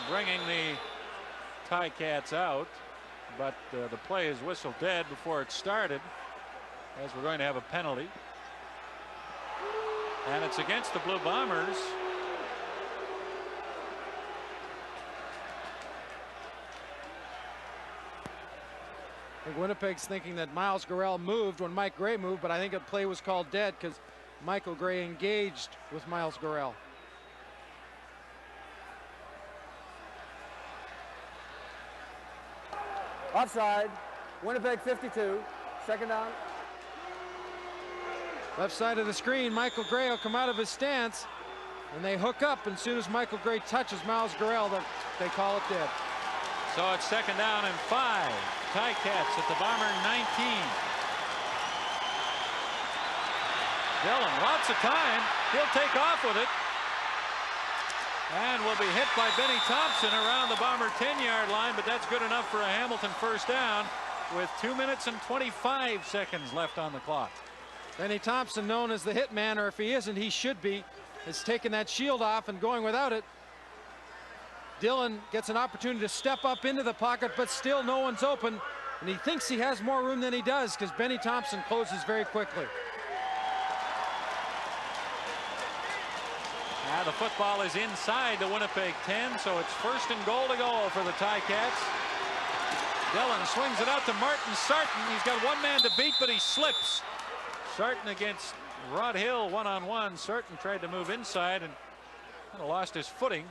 Speaker 1: bringing the Ticats out, but the play is whistled dead before it started, as we're going to have a penalty. And it's against the Blue Bombers.
Speaker 2: I think Winnipeg's thinking that Miles Gurrell moved when Mike Gray moved, but I think a play was called dead because Michael Gray engaged with Miles Gurrell.
Speaker 3: Offside. Winnipeg 52. 2nd down.
Speaker 2: Left side of the screen, Michael Gray will come out of his stance, and they hook up. And as soon as Michael Gray touches Miles Gurrell, they call it dead.
Speaker 1: So it's 2nd down and 5. Ticats at the Bomber 19. Dillon, lots of time. He'll take off with it. And will be hit by Benny Thompson around the Bomber 10-yard line, but that's good enough for a Hamilton first down with 2 minutes and 25 seconds left on the clock.
Speaker 2: Benny Thompson, known as the hit man, or if he isn't, he should be, is taking that shield off and going without it. Dillon gets an opportunity to step up into the pocket, but still no one's open, and he thinks he has more room than he does because Benny Thompson closes very quickly.
Speaker 1: Now the football is inside the Winnipeg 10, so it's 1st and goal to go for the Ticats. Dillon swings it out to Martin Sarton. He's got one man to beat, but he slips. Sarton against Rod Hill one-on-one. Sarton tried to move inside and kind of lost his footing.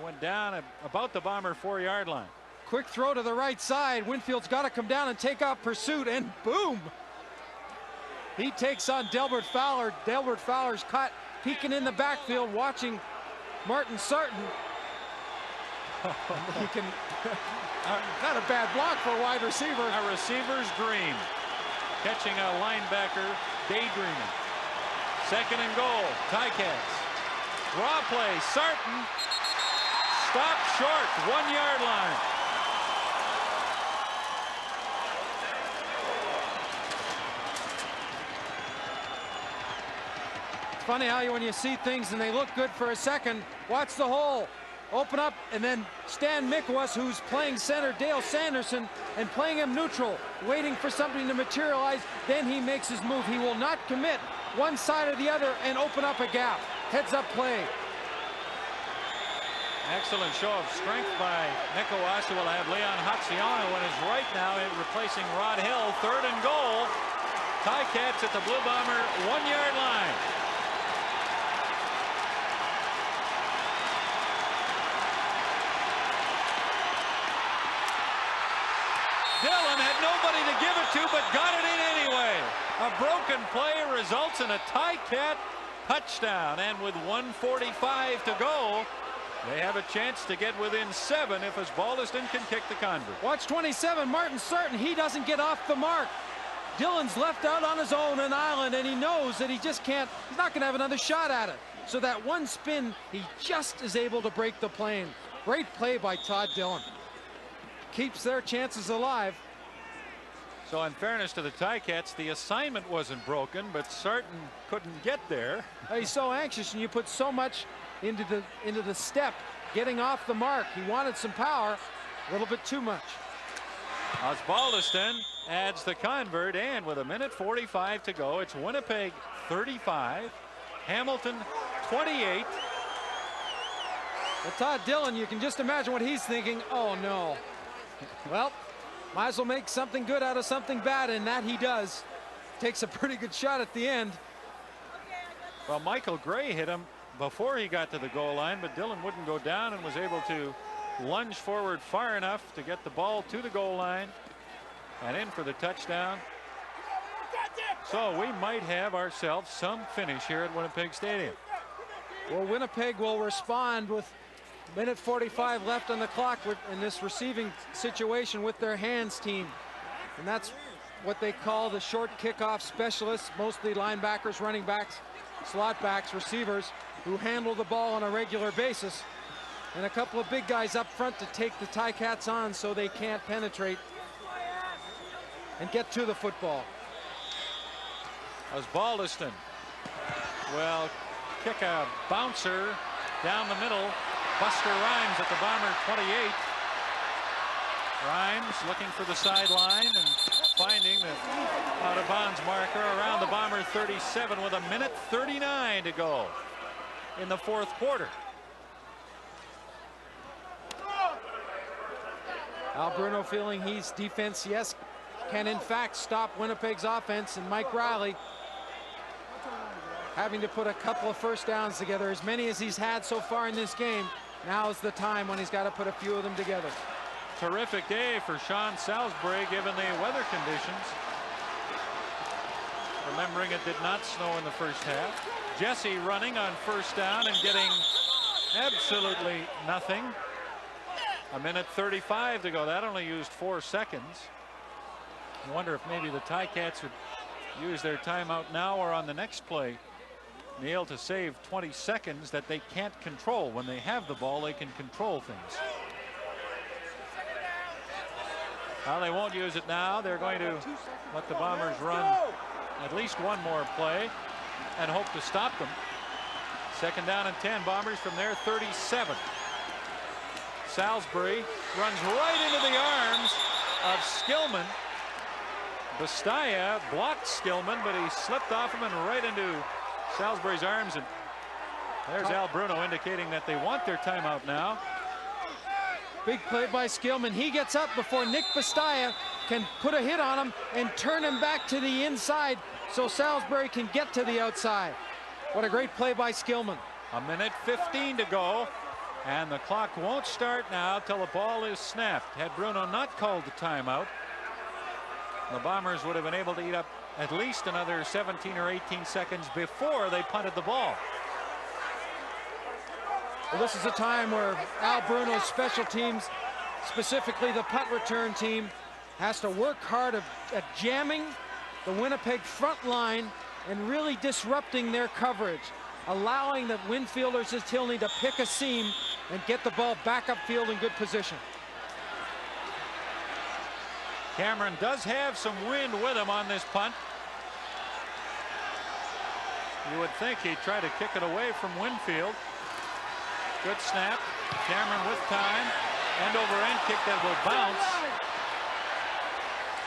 Speaker 1: Went down at about the Bomber 4-yard line.
Speaker 2: Quick throw to the right side. Winfield's got to come down and take off pursuit, and boom! He takes on Delbert Fowler. Delbert Fowler's caught peeking in the backfield, watching Martin Sarton. He can, not a bad block for a wide receiver.
Speaker 1: A receiver's dream. Catching a linebacker daydreaming. 2nd and goal. Ticats. Draw play. Sarton stopped short. 1-yard line.
Speaker 2: It's funny how when you see things and they look good for a second, watch the hole. Open up, and then Stan Mikwas, who's playing center Dale Sanderson, and playing him neutral, waiting for something to materialize. Then he makes his move. He will not commit one side or the other and open up a gap. Heads up play.
Speaker 1: Excellent show of strength by Mikwas, who will have Leon Hatziano on his right now, replacing Rod Hill. 3rd and goal. Ticats at the Blue Bomber 1-yard line. Dillon had nobody to give it to, but got it in anyway. A broken play results in a Ticat touchdown, and with 1:45 to go, they have a chance to get within 7 if Osbaldiston can kick the convert.
Speaker 2: Watch 27, Martin Certain. He doesn't get off the mark. Dillon's left out on his own an island, and he knows that he just can't, he's not going to have another shot at it. So that one spin, he just is able to break the plane. Great play by Todd Dillon. Keeps their chances alive.
Speaker 1: So in fairness to the Ticats, the assignment wasn't broken, but Certain couldn't get there.
Speaker 2: He's so anxious, and you put so much into the step, getting off the mark. He wanted some power, a little bit too much.
Speaker 1: Osbaldiston adds the convert, and with 1:45 to go, it's Winnipeg 35, Hamilton 28.
Speaker 2: Well, Todd Dillon, you can just imagine what he's thinking. Oh no. Well, might as well make something good out of something bad, and that he does. Takes a pretty good shot at the end.
Speaker 1: Well, Michael Gray hit him before he got to the goal line, but Dillon wouldn't go down and was able to lunge forward far enough to get the ball to the goal line and in for the touchdown. So we might have ourselves some finish here at Winnipeg Stadium.
Speaker 2: Well, Winnipeg will respond with 1:45 left on the clock in this receiving situation with their hands team. And that's what they call the short kickoff specialists, mostly linebackers, running backs, slot backs, receivers, who handle the ball on a regular basis. And a couple of big guys up front to take the Ticats on so they can't penetrate and get to the football.
Speaker 1: Osbaldiston will kick a bouncer down the middle. Buster Rhymes at the Bomber 28. Rhymes looking for the sideline and finding the out of bounds marker around the Bomber 37 with 1:39 to go in the 4th quarter.
Speaker 2: Al Bruno feeling he's defense, yes, can in fact stop Winnipeg's offense, and Mike Riley having to put a couple of first downs together, as many as he's had so far in this game. Now is the time when he's got to put a few of them together.
Speaker 1: Terrific day for Sean Salisbury given the weather conditions. Remembering it did not snow in the first half. Jesse running on first down and getting absolutely nothing. 1:35 to go. That only used 4 seconds. I wonder if maybe the Ticats would use their timeout now or on the next play, Neil, to save 20 seconds that they can't control. When they have the ball, they can control things. Well, they won't use it now. They're going to let the Bombers run at least one more play and hope to stop them. 2nd down and 10. Bombers from their 37. Salisbury runs right into the arms of Skillman. Bastaya blocked Skillman, but he slipped off him and right into Salisbury's arms. And there's Al Bruno indicating that they want their timeout now.
Speaker 2: Big play by Skillman. He gets up before Nick Bastaya can put a hit on him and turn him back to the inside so Salisbury can get to the outside. What a great play by Skillman.
Speaker 1: 1:15 to go, and the clock won't start now till the ball is snapped. Had Bruno not called the timeout, the Bombers would have been able to eat up at least another 17 or 18 seconds before they punted the ball.
Speaker 2: Well, this is a time where Al Bruno's special teams, specifically the punt return team, has to work hard at jamming the Winnipeg front line and really disrupting their coverage, allowing the Winfielders at Tilney to pick a seam and get the ball back upfield in good position.
Speaker 1: Cameron does have some wind with him on this punt. You would think he'd try to kick it away from Winfield. Good snap. Cameron with time. End over end kick that will bounce.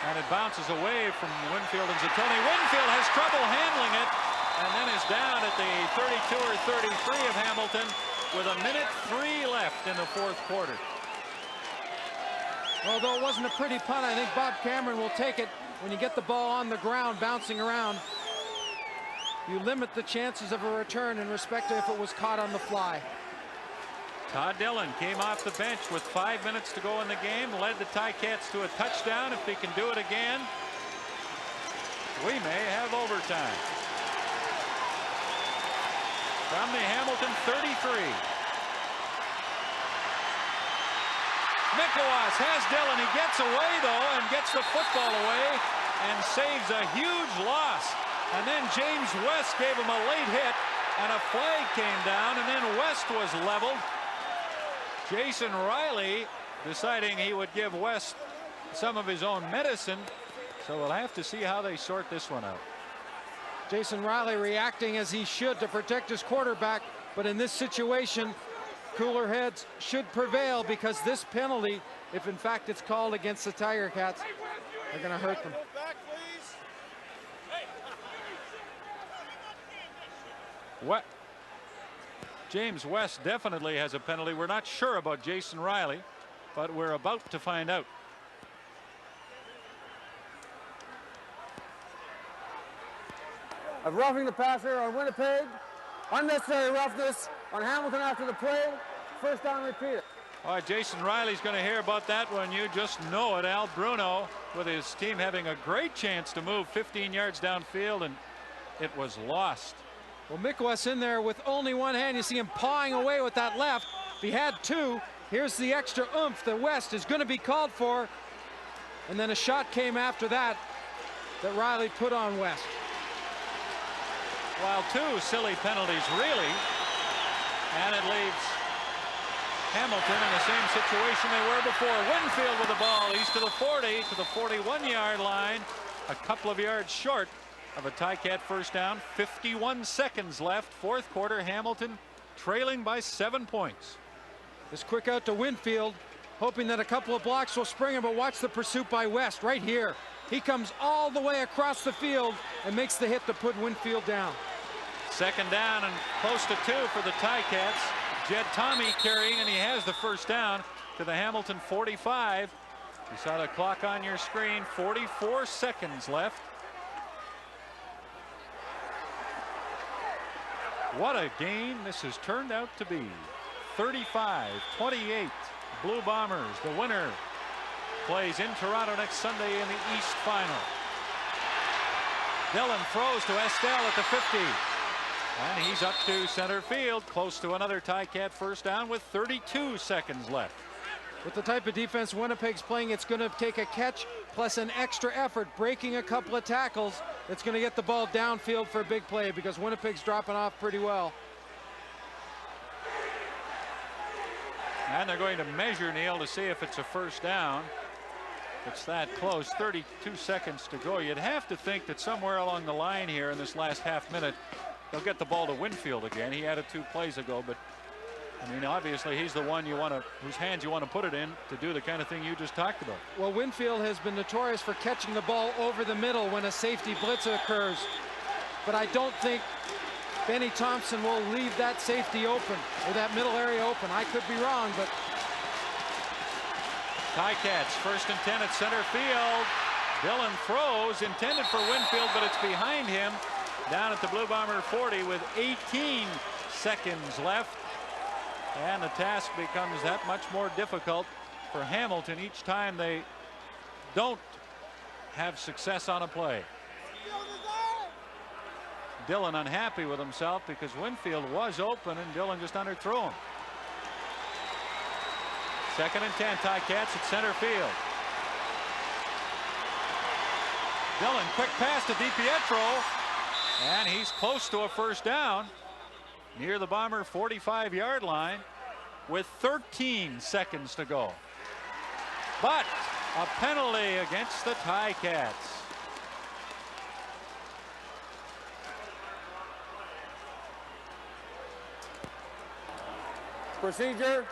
Speaker 1: And it bounces away from Winfield and Zatoni. Winfield has trouble handling it and then is down at the 32 or 33 of Hamilton with 1:03 left in the 4th quarter.
Speaker 2: Although it wasn't a pretty punt, I think Bob Cameron will take it. When you get the ball on the ground bouncing around, you limit the chances of a return in respect to if it was caught on the fly.
Speaker 1: Todd Dillon came off the bench with 5 minutes to go in the game, led the Ticats to a touchdown. If he can do it again, we may have overtime. From the Hamilton 33. Mikolas has Dillon. He gets away, though, and gets the football away and saves a huge loss. And then James West gave him a late hit, and a flag came down, and then West was leveled. Jason Riley deciding he would give West some of his own medicine. So we'll have to see how they sort this one out.
Speaker 2: Jason Riley reacting as he should to protect his quarterback, but in this situation, cooler heads should prevail, because this penalty, if in fact it's called against the Tiger Cats, are going to hurt them.
Speaker 1: What? James West definitely has a penalty. We're not sure about Jason Riley, but we're about to find out.
Speaker 3: Of roughing the passer on Winnipeg. Unnecessary roughness on Hamilton after the play. First down, repeat it.
Speaker 1: All right, Jason Riley's going to hear about that one. You just know it. Al Bruno, with his team having a great chance to move 15 yards downfield, and it was lost.
Speaker 2: Well, Mikolas in there with only one hand. You see him pawing away with that left. If he had two, here's the extra oomph that West is going to be called for. And then a shot came after that Riley put on West.
Speaker 1: Well, two silly penalties, really. And it leaves Hamilton in the same situation they were before. Winfield with the ball. He's to the 40, to the 41-yard line. A couple of yards short of a Ticat first down. 51 seconds left. Fourth quarter. Hamilton trailing by 7 points.
Speaker 2: This quick out to Winfield, hoping that a couple of blocks will spring him, but watch the pursuit by West right here. He comes all the way across the field and makes the hit to put Winfield down.
Speaker 1: Second down and close to 2 for the Ticats. Jed Tommy carrying, and he has the first down to the Hamilton 45. You saw the clock on your screen. 44 seconds left. What a game this has turned out to be. 35-28. Blue Bombers, the winner, plays in Toronto next Sunday in the East Final. Dillon throws to Estelle at the 50. And he's up to center field, close to another Ticat first down with 32 seconds left.
Speaker 2: With the type of defense Winnipeg's playing, it's going to take a catch plus an extra effort, breaking a couple of tackles. It's going to get the ball downfield for a big play, because Winnipeg's dropping off pretty well.
Speaker 1: And they're going to measure, Neil, to see if it's a first down. It's that close. 32 seconds to go. You'd have to think that somewhere along the line here in this last half minute, they'll get the ball to Winfield again. He had it 2 plays ago, but I mean, obviously he's the one you want to, whose hands you want to put it in to do the kind of thing you just talked about.
Speaker 2: Well, Winfield has been notorious for catching the ball over the middle when a safety blitz occurs, but I don't think Benny Thompson will leave that safety open, or that middle area open. I could be wrong, but
Speaker 1: Ticats first and 10 at center field. Dillon throws, intended for Winfield, but it's behind him down at the Blue Bomber 40 with 18 seconds left. And the task becomes that much more difficult for Hamilton each time they don't have success on a play. Dillon unhappy with himself because Winfield was open and Dillon just underthrew him. Second and 10, Ticats at center field. Dillon, quick pass to DiPietro, and he's close to a first down near the Bomber 45-yard line with 13 seconds to go. But a penalty against the Ticats.
Speaker 3: Procedure,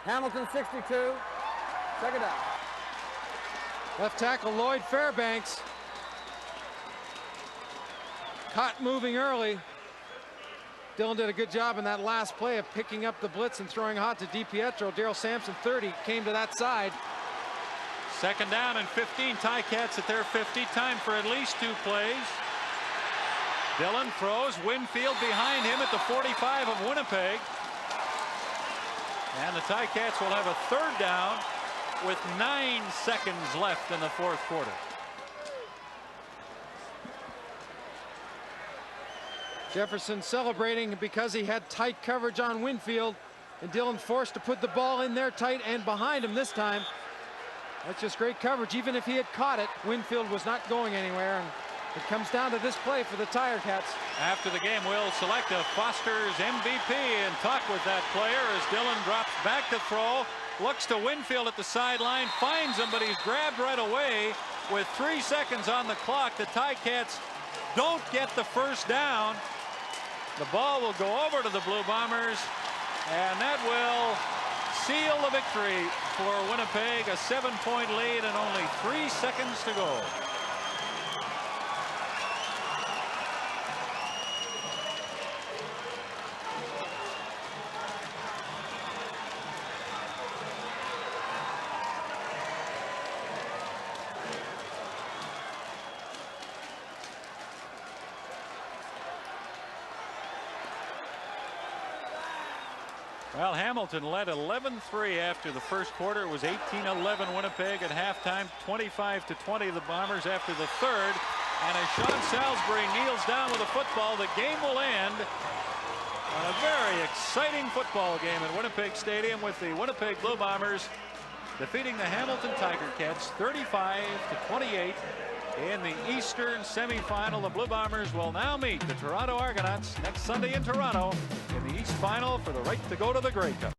Speaker 3: Hamilton 62, second down.
Speaker 2: left tackle Lloyd Fairbanks caught moving early. Dillon did a good job in that last play of picking up the blitz and throwing hot to DiPietro. Daryl Sampson, 30, came to that side.
Speaker 1: Second down and 15. Ticats at their 50. Time for at least 2 plays. Dillon throws. Winfield behind him at the 45 of Winnipeg. And the Ticats will have a third down with 9 seconds left in the fourth quarter.
Speaker 2: Jefferson celebrating because he had tight coverage on Winfield, and Dillon forced to put the ball in there tight and behind him this time. That's just great coverage. Even if he had caught it, Winfield was not going anywhere, and it comes down to this play for the Tiger Cats.
Speaker 1: After the game, we'll select a Foster's MVP and talk with that player as Dillon drops back to throw, looks to Winfield at the sideline, finds him, but he's grabbed right away with 3 seconds on the clock. The Ticats don't get the first down. The ball will go over to the Blue Bombers, and that will seal the victory for Winnipeg. A 7-point lead and only 3 seconds to go. Well, Hamilton led 11-3 after the first quarter. It was 18-11 Winnipeg at halftime, 25-20 the Bombers after the third. And as Sean Salisbury kneels down with a football, the game will end on a very exciting football game at Winnipeg Stadium, with the Winnipeg Blue Bombers defeating the Hamilton Tiger Cats 35-28 in the Eastern semifinal. The Blue Bombers will now meet the Toronto Argonauts next Sunday in Toronto in the East Final for the right to go to the Grey Cup.